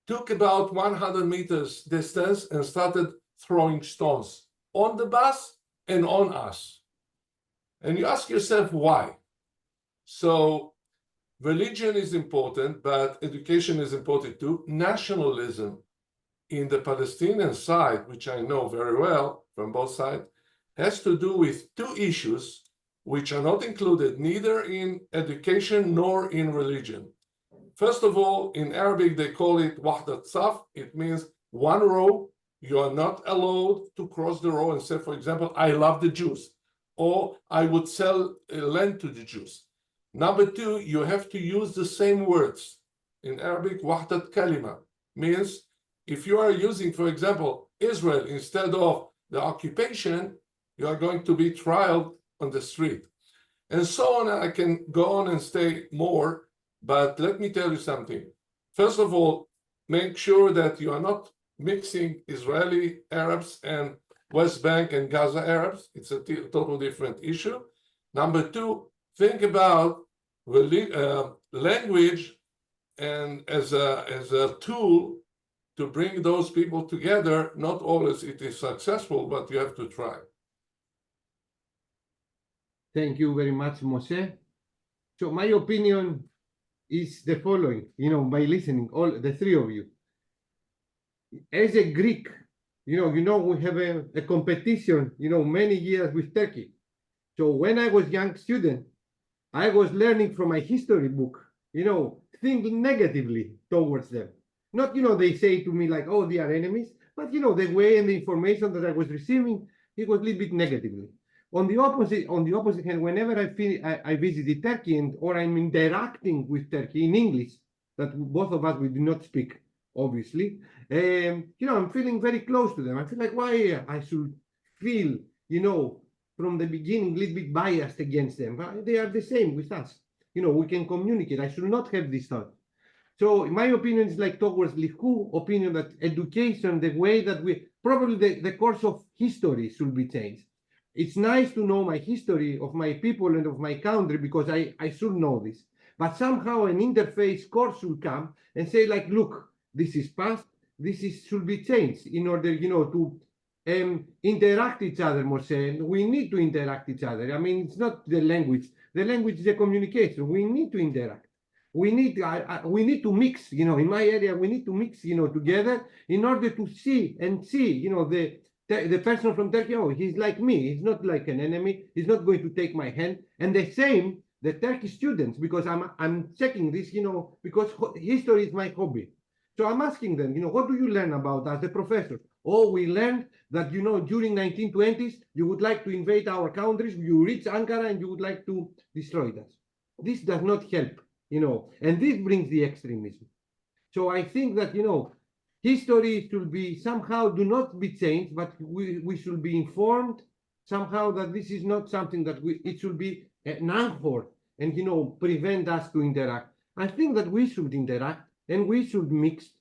took about 100 meters distance, and started throwing stones on the bus and on us. And you ask yourself, why? So religion is important, but education is important too. Nationalism in the Palestinian side, which I know very well from both sides, has to do with two issues which are not included neither in education nor in religion. First of all, in Arabic, they call it wahdat saf. It means one row. You are not allowed to cross the row and say, for example, I love the Jews, or I would sell land to the Jews. Number two, you have to use the same words. In Arabic, wahdat kalima means if you are using, for example, Israel instead of the occupation, you are going to be trialed on the street. And so on. I can go on and stay more, but let me tell you something. First of all, make sure that you are not mixing Israeli Arabs and West Bank and Gaza Arabs. It's a total different issue. Number two, think about language and as a tool to bring those people together. Not always it is successful, but you have to try. Thank you very much, Moshe. So my opinion is the following, by listening, all the three of you. As a Greek, we have a competition, many years with Turkey. So when I was young student, I was learning from my history book, thinking negatively towards them. Not, they say to me like, oh, they are enemies, but, the way and the information that I was receiving, it was a little bit negatively. On the opposite hand, whenever I visited Turkey or I'm interacting with Turkey in English, that both of us, we do not speak, obviously, I'm feeling very close to them. I feel like why I should feel, from the beginning, a little bit biased against them. But they are the same with us. We can communicate. I should not have this thought. So my opinion is like towards Leehu opinion that education, the way that probably the course of history should be changed. It's nice to know my history of my people and of my country because I should know this. But somehow an interface course should come and say like, look, this is past, should be changed in order, to interact each other more. We need to interact each other. I mean, it's not the language. The language is a communication. We need to interact. We need to mix, in my area, we need to mix, together in order to see, the person from Turkey, oh, he's like me. He's not like an enemy. He's not going to take my hand. And the same, the Turkish students, because I'm checking this, because history is my hobby. So I'm asking them, what do you learn about as a professor? Oh, we learned that, during 1920s, you would like to invade our countries. You reach Ankara and you would like to destroy us. This does not help, and this brings the extremism. So I think that, history should be somehow do not be changed, but we should be informed somehow that this is not something that it should be an anchor and, prevent us to interact. I think that we should interact and we should mix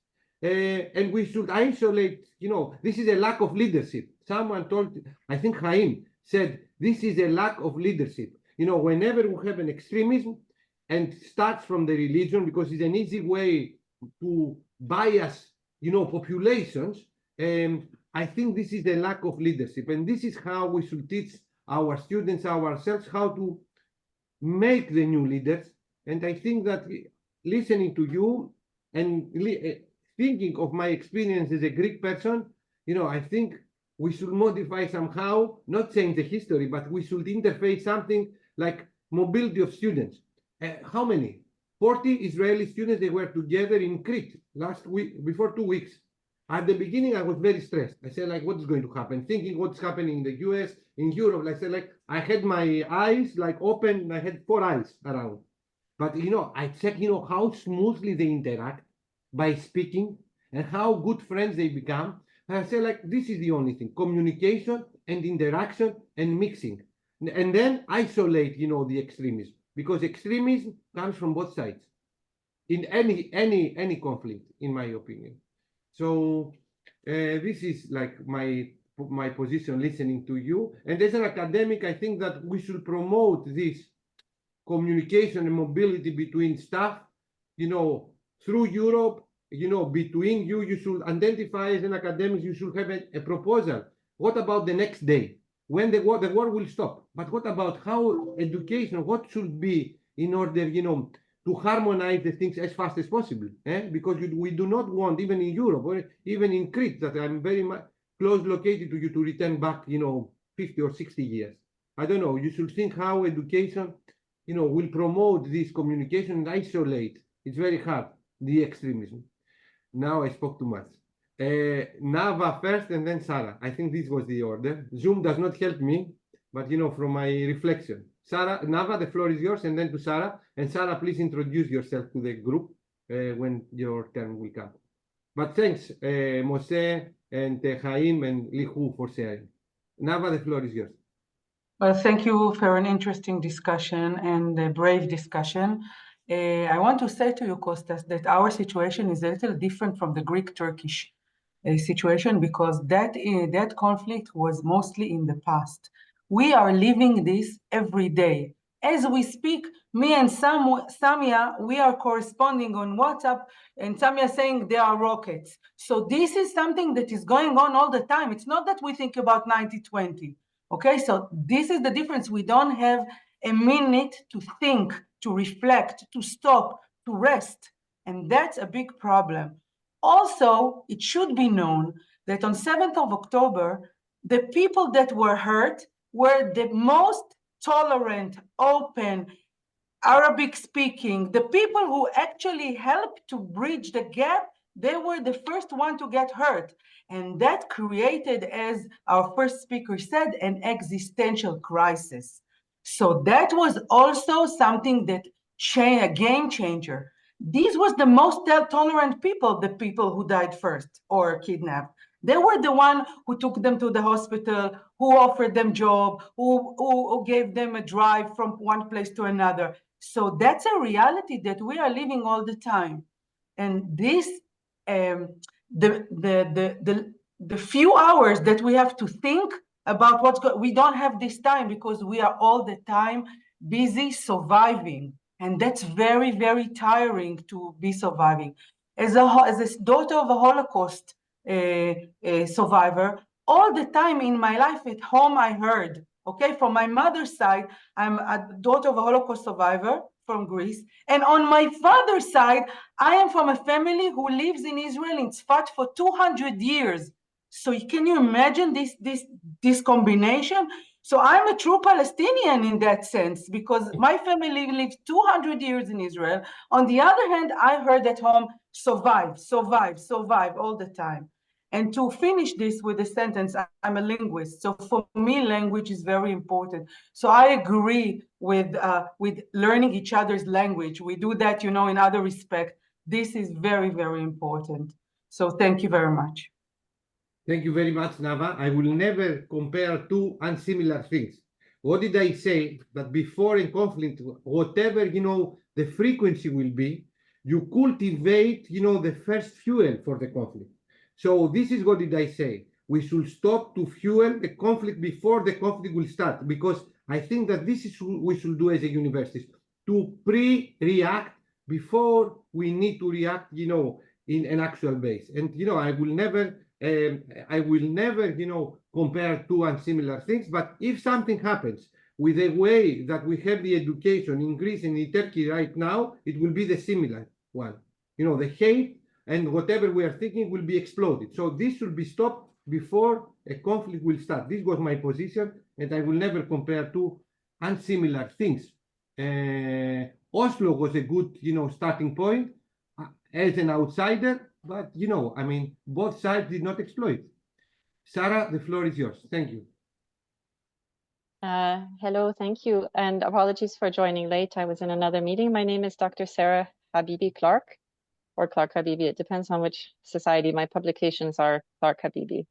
and we should isolate, this is a lack of leadership. Someone told, I think Haim said, this is a lack of leadership. Whenever we have an extremism and starts from the religion, because it's an easy way to bias populations, I think this is the lack of leadership. And this is how we should teach our students, ourselves, how to make the new leaders. And I think that listening to you and thinking of my experience as a Greek person, I think we should modify somehow, not change the history, but we should interface something like mobility of students. How many? 40 Israeli students, they were together in Crete last week, before 2 weeks. At the beginning, I was very stressed. I said, like, what is going to happen? Thinking what's happening in the US, in Europe. I said, like, I had my eyes like open, I had 4 eyes around. But, I check, how smoothly they interact by speaking and how good friends they become. And I said, like, this is the only thing, communication and interaction and mixing. And then isolate, the extremism. Because extremism comes from both sides in any conflict, in my opinion. So this is like my position listening to you. And as an academic, I think that we should promote this communication and mobility between staff, through Europe, between you should identify as an academic, you should have a proposal. What about the next day? When the war will stop. But what about how education, what should be in order, to harmonize the things as fast as possible? Because we do not want, even in Europe or even in Crete, that I'm very much close located to you, to return back, 50 or 60 years. I don't know. You should think how education, will promote this communication and isolate. It's very hard, the extremism. Now I spoke too much. Nava first and then Sarah. I think this was the order. Zoom does not help me, but from my reflection. Sarah, Nava, the floor is yours, and then to Sarah. And Sarah, please introduce yourself to the group when your turn will come. But thanks, Moshe and Haim and Leehu for sharing. Nava, the floor is yours. Well, thank you for an interesting discussion and a brave discussion. I want to say to you, Kostas, that our situation is a little different from the Greek-Turkish situation because that conflict was mostly in the past. We are living this every day. As we speak, me and Samia, we are corresponding on WhatsApp, and Samia saying there are rockets. So this is something that is going on all the time. It's not that we think about 90-20. Okay, so this is the difference. We don't have a minute to think, to reflect, to stop, to rest. And that's a big problem. Also, it should be known that on 7th of October, the people that were hurt were the most tolerant, open, Arabic speaking, the people who actually helped to bridge the gap, they were the first one to get hurt. And that created, as our first speaker said, an existential crisis. So that was also something that a game changer. These was the most tolerant people, the people who died first or kidnapped. They were the one who took them to the hospital, who offered them job, who gave them a drive from one place to another. So that's a reality that we are living all the time. And this, the few hours that we have to think about we don't have this time because we are all the time busy surviving. And that's very, very tiring to be surviving. As a daughter of a Holocaust survivor, all the time in my life at home I heard, okay, from my mother's side, I'm a daughter of a Holocaust survivor from Greece. And on my father's side, I am from a family who lives in Israel in Tzfat for 200 years. So can you imagine this combination? So I'm a true Palestinian in that sense, because my family lives 200 years in Israel. On the other hand, I heard at home, survive, survive, survive all the time. And to finish this with a sentence, I'm a linguist. So for me, language is very important. So I agree with learning each other's language. We do that, in other respects. This is very, very important. So thank you very much. Thank you very much, Nava. I will never compare two unsimilar things. What did I say? That before a conflict, whatever, the frequency will be, you cultivate, the first fuel for the conflict. So this is what did I say? We should stop to fuel the conflict before the conflict will start, because I think that this is what we should do as a university, to pre-react before we need to react, in an actual base. And, I will never, compare two unsimilar things, but if something happens with the way that we have the education in Greece and in Turkey right now, it will be the similar one. The hate and whatever we are thinking will be exploded. So this should be stopped before a conflict will start. This was my position, and I will never compare two unsimilar things. Oslo was a good, starting point as an outsider, but, both sides did not exploit. Sarah, the floor is yours. Thank you. Hello, thank you. And apologies for joining late. I was in another meeting. My name is Dr. Sarah Habibi Clark, or Clark Habibi. It depends on which society. My publications are Clark Habibi.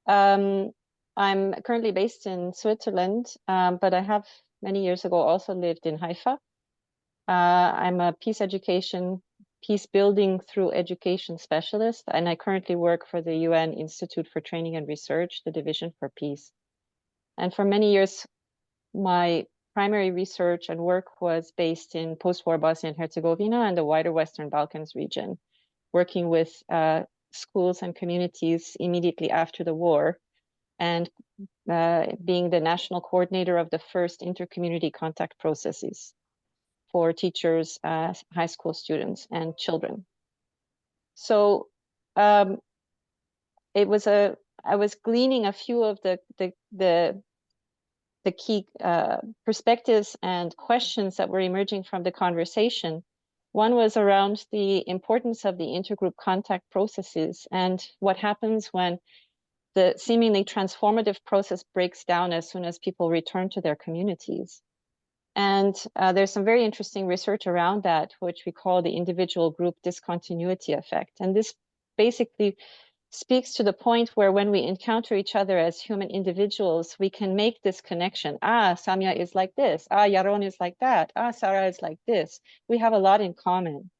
I'm currently based in Switzerland, but I have many years ago also lived in Haifa. I'm a peace building through education specialist, and I currently work for the UN Institute for Training and Research, the Division for Peace. And for many years, my primary research and work was based in post-war Bosnia and Herzegovina and the wider Western Balkans region, working with schools and communities immediately after the war, and being the national coordinator of the first inter-community contact processes for teachers, high school students, and children. So I was gleaning a few of the key perspectives and questions that were emerging from the conversation. One was around the importance of the intergroup contact processes and what happens when the seemingly transformative process breaks down as soon as people return to their communities. And there's some very interesting research around that, which we call the individual group discontinuity effect. And this basically speaks to the point where when we encounter each other as human individuals, we can make this connection. Samia is like this. Yaron is like that. Sarah is like this. We have a lot in common.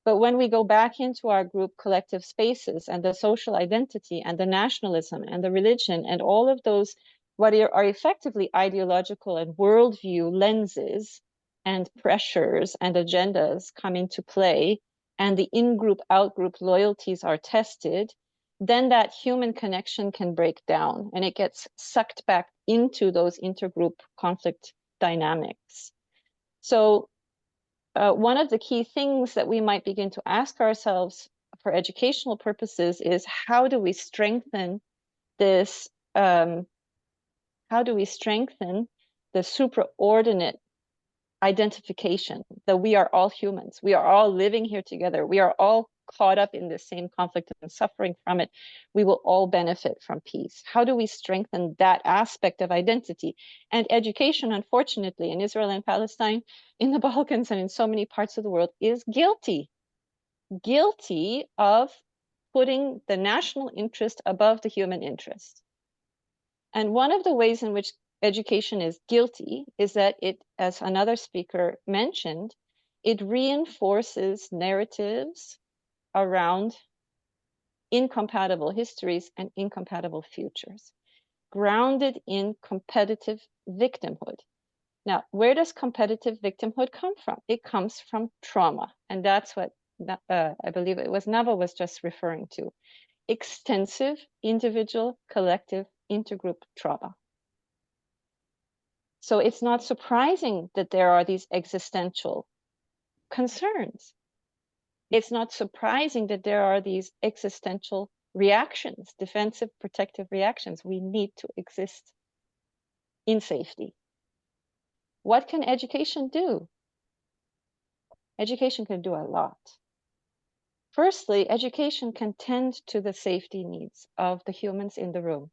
But when we go back into our group collective spaces and the social identity and the nationalism and the religion and all of those what are effectively ideological and worldview lenses and pressures and agendas come into play, and the in-group, out-group loyalties are tested, then that human connection can break down and it gets sucked back into those intergroup conflict dynamics. So one of the key things that we might begin to ask ourselves for educational purposes is, how do we strengthen this, how do we strengthen the supraordinate identification that we are all humans, we are all living here together, we are all caught up in the same conflict and suffering from it, we will all benefit from peace? How do we strengthen that aspect of identity? And education, unfortunately, in Israel and Palestine, in the Balkans, and in so many parts of the world, is guilty of putting the national interest above the human interest. And one of the ways in which education is guilty is that it, as another speaker mentioned, it reinforces narratives around incompatible histories and incompatible futures, grounded in competitive victimhood. Now, where does competitive victimhood come from? It comes from trauma, and that's what I believe it was Nava was just referring to. Extensive individual, collective, intergroup trauma. So it's not surprising that there are these existential concerns. It's not surprising that there are these existential reactions, defensive, protective reactions. We need to exist in safety. What can education do? Education can do a lot. Firstly, education can tend to the safety needs of the humans in the room.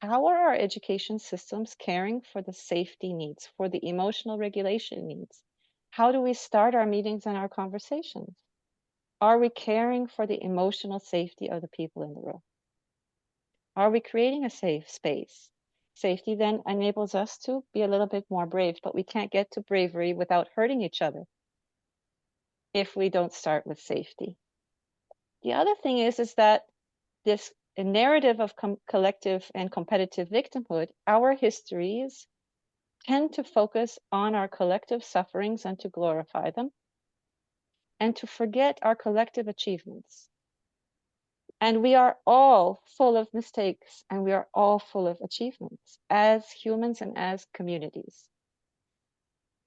How are our education systems caring for the safety needs, for the emotional regulation needs? How do we start our meetings and our conversations? Are we caring for the emotional safety of the people in the room? Are we creating a safe space? Safety then enables us to be a little bit more brave, but we can't get to bravery without hurting each other if we don't start with safety. The other thing is that this narrative of collective and competitive victimhood, our histories tend to focus on our collective sufferings and to glorify them, and to forget our collective achievements. And we are all full of mistakes, and we are all full of achievements as humans and as communities.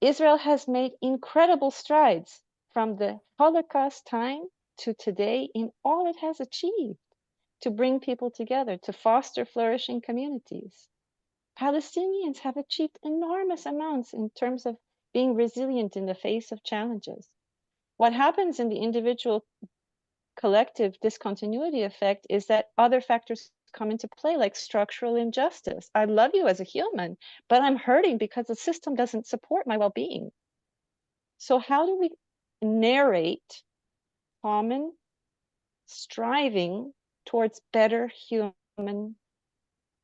Israel has made incredible strides from the Holocaust time to today in all it has achieved to bring people together, to foster flourishing communities. Palestinians have achieved enormous amounts in terms of being resilient in the face of challenges. What happens in the individual collective discontinuity effect is that other factors come into play, like structural injustice. I love you as a human, but I'm hurting because the system doesn't support my well-being. So how do we narrate common striving towards better human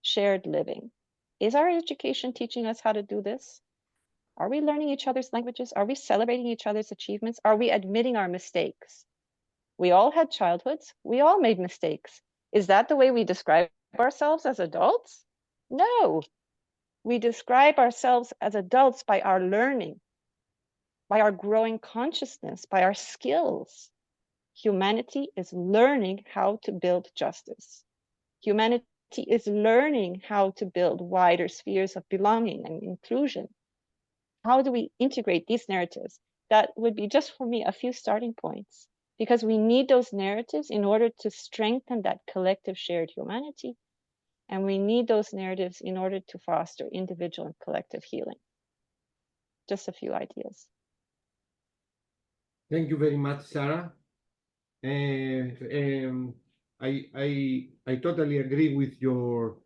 shared living? Is our education teaching us how to do this? Are we learning each other's languages? Are we celebrating each other's achievements? Are we admitting our mistakes? We all had childhoods. We all made mistakes. Is that the way we describe ourselves as adults? No. We describe ourselves as adults by our learning, by our growing consciousness, by our skills. Humanity is learning how to build justice. Humanity is learning how to build wider spheres of belonging and inclusion. How do we integrate these narratives? That would be, just for me, a few starting points, because we need those narratives in order to strengthen that collective shared humanity. And we need those narratives in order to foster individual and collective healing. Just a few ideas. Thank you very much, Sarah. I totally agree with your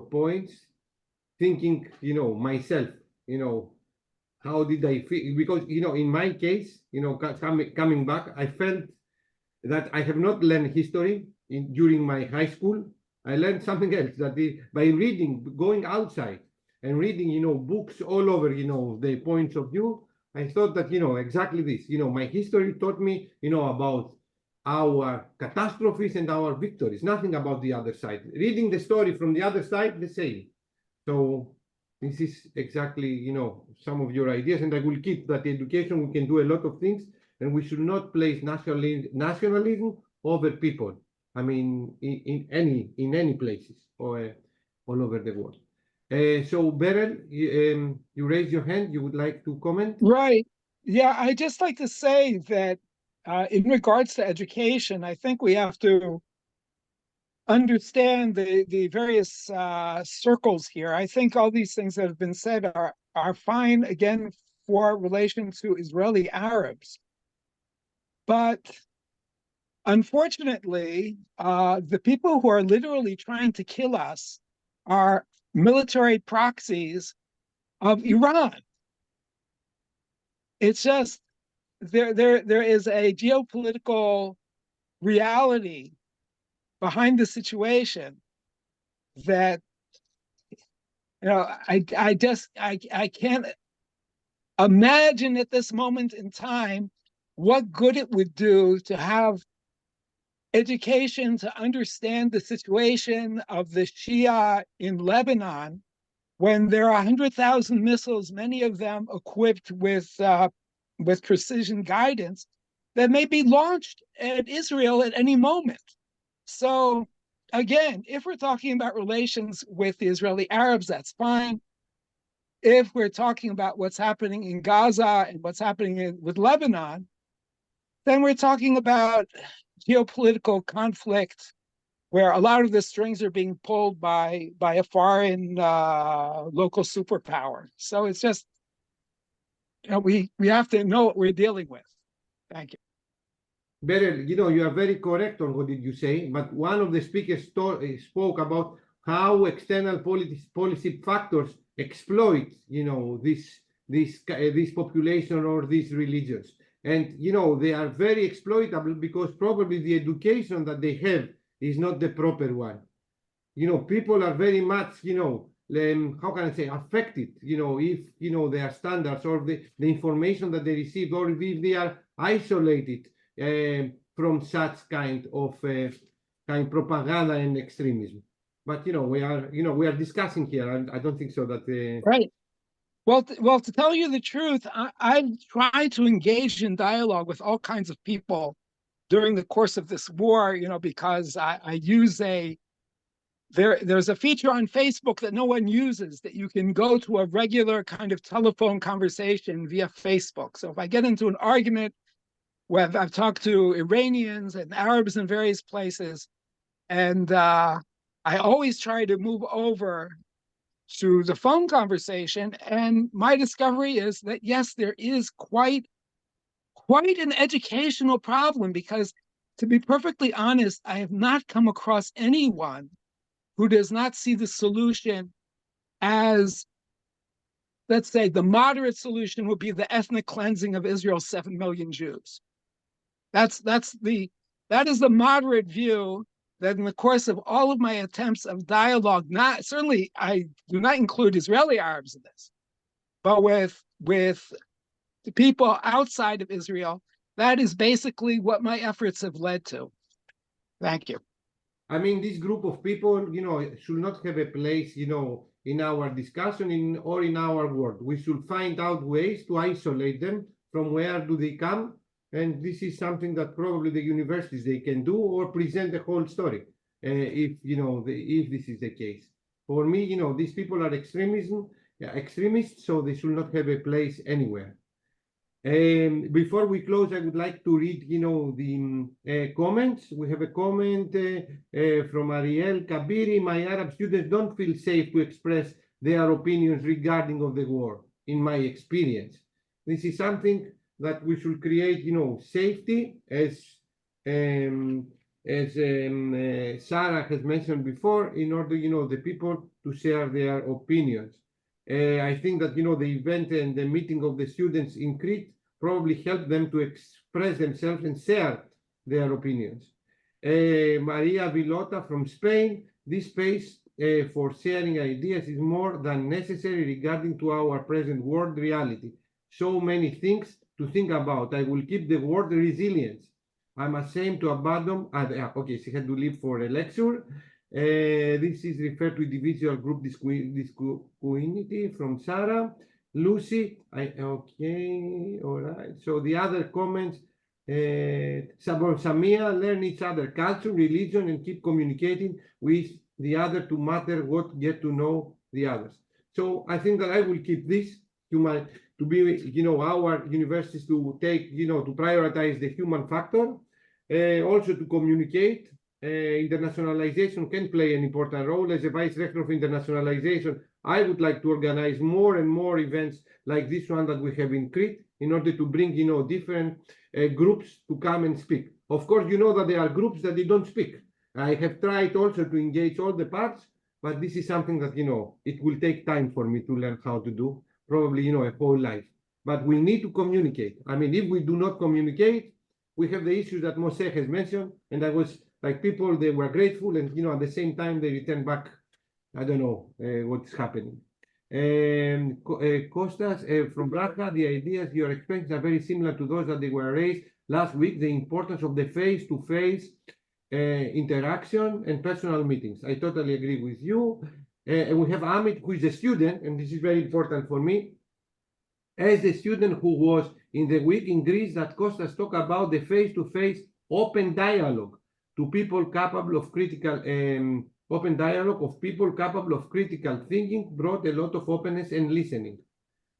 points. Thinking, myself, how did I feel? Because, in my case, coming back, I felt that I have not learned history during my high school. I learned something else, that by reading, going outside and reading, books all over, the points of view. I thought that, exactly this, my history taught me, about our catastrophes and our victories, nothing about the other side. Reading the story from the other side, the same. So this is exactly, some of your ideas, and I will keep that education. We can do a lot of things, and we should not place nationalism over people. I mean, in any places or all over the world. So Beryl, you raised your hand. You would like to comment? Right. Yeah, I just like to say that in regards to education, I think we have to understand the various circles here. I think all these things that have been said are fine, again, for relation to Israeli Arabs. But unfortunately, the people who are literally trying to kill us are military proxies of Iran. It's just there is a geopolitical reality behind the situation that I can't imagine at this moment in time what good it would do to have education to understand the situation of the Shia in Lebanon when there are 100,000 missiles, many of them equipped with precision guidance, that may be launched at Israel at any moment. So again, if we're talking about relations with the Israeli Arabs, that's fine. If we're talking about what's happening in Gaza and what's happening with Lebanon, then we're talking about geopolitical conflict where a lot of the strings are being pulled by a foreign local superpower. So it's just, we have to know what we're dealing with. Thank you. Beryl, you are very correct on what did you say, but one of the speakers spoke about how external policy factors exploit, this population or these religions. And, they are very exploitable because probably the education that they have is not the proper one. People are very much, how can I say, affected, if, their standards or the information that they receive, or if they are isolated from such kind of propaganda and extremism. But, we are discussing here. I don't think so that... Right. Well, to tell you the truth, I've tried to engage in dialogue with all kinds of people during the course of this war, because I use there's a feature on Facebook that no one uses, that you can go to a regular kind of telephone conversation via Facebook. So if I get into an argument where I've talked to Iranians and Arabs in various places, and I always try to move over to the phone conversation, and my discovery is that yes, there is quite an educational problem, because to be perfectly honest, I have not come across anyone who does not see the solution as, let's say, the moderate solution would be the ethnic cleansing of Israel's 7 million Jews. That is the moderate view. That in the course of all of my attempts of dialogue, certainly I do not include Israeli Arabs in this, but with the people outside of Israel, that is basically what my efforts have led to. Thank you. I mean, this group of people, should not have a place, in our discussion or in our world. We should find out ways to isolate them from where do they come. And this is something that probably the universities, they can do, or present the whole story, if this is the case. For me, these people are extremists, so they should not have a place anywhere. Before we close, I would like to read, the comments. We have a comment from Ariel Kabiri. My Arab students don't feel safe to express their opinions regarding of the war, in my experience. This is something that we should create, safety, as Sarah has mentioned before, in order, the people to share their opinions. I think that, the event and the meeting of the students in Crete probably helped them to express themselves and share their opinions. Maria Vilota from Spain, this space for sharing ideas is more than necessary regarding to our present world reality. So many things to think about. I will keep the word resilience. I'm ashamed to abandon. Okay, she had to leave for a lecture. This is referred to individual group discontinuity from Sarah. Lucy, okay, all right. So the other comments, Samia, learn each other culture, religion, and keep communicating with the other to matter what, get to know the others. So I think that I will keep this to be, our universities to take, to prioritize the human factor, also to communicate. Internationalization can play an important role. As a vice rector of internationalization, I would like to organize more and more events like this one that we have in Crete in order to bring, different groups to come and speak. Of course, you know that there are groups that they don't speak. I have tried also to engage all the parts, but this is something that, it will take time for me to learn how to do, probably, a whole life. But we need to communicate. I mean, if we do not communicate, we have the issues that Moshe has mentioned, and I was like people, they were grateful, and at the same time they return back. I don't know what's happening. Kostas from Braga, the ideas you're explaining are very similar to those that they were raised last week. The importance of the face-to-face interaction and personal meetings. I totally agree with you. And we have Amit, who is a student, and this is very important for me. As a student who was in the week in Greece, that Kostas talked about the face-to-face open dialogue to people capable of critical open dialogue of people capable of critical thinking brought a lot of openness and listening.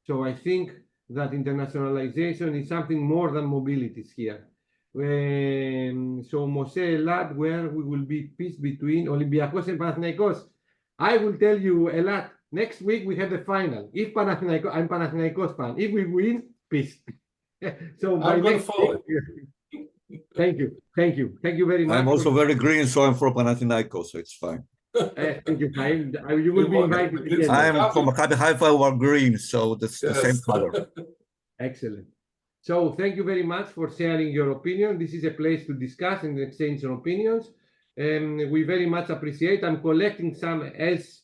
So I think that internationalization is something more than mobilities here. So Moshe Elad, where we will be peace between Olympiacos and Panathinaikos. I will tell you, Elad, next week we have the final. If Panathinaikos, I'm Panathinaikos fan. If we win, peace. So I'm going to follow it. Thank you very much. I'm also very green, so I'm for Panathinaikos, so it's fine. Thank you, Haim. You will be invited again. I'm from Maccabi Haifa, we're green, so that's the same color. Excellent. So thank you very much for sharing your opinion. This is a place to discuss and exchange opinions. We very much appreciate. I'm collecting some else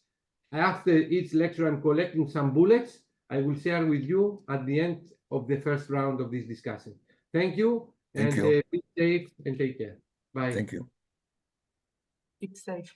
after each lecture. I'm collecting some bullets. I will share with you at the end of the first round of this discussion. Thank you. Thank you. Be safe and take care. Bye. Thank you. Keep safe.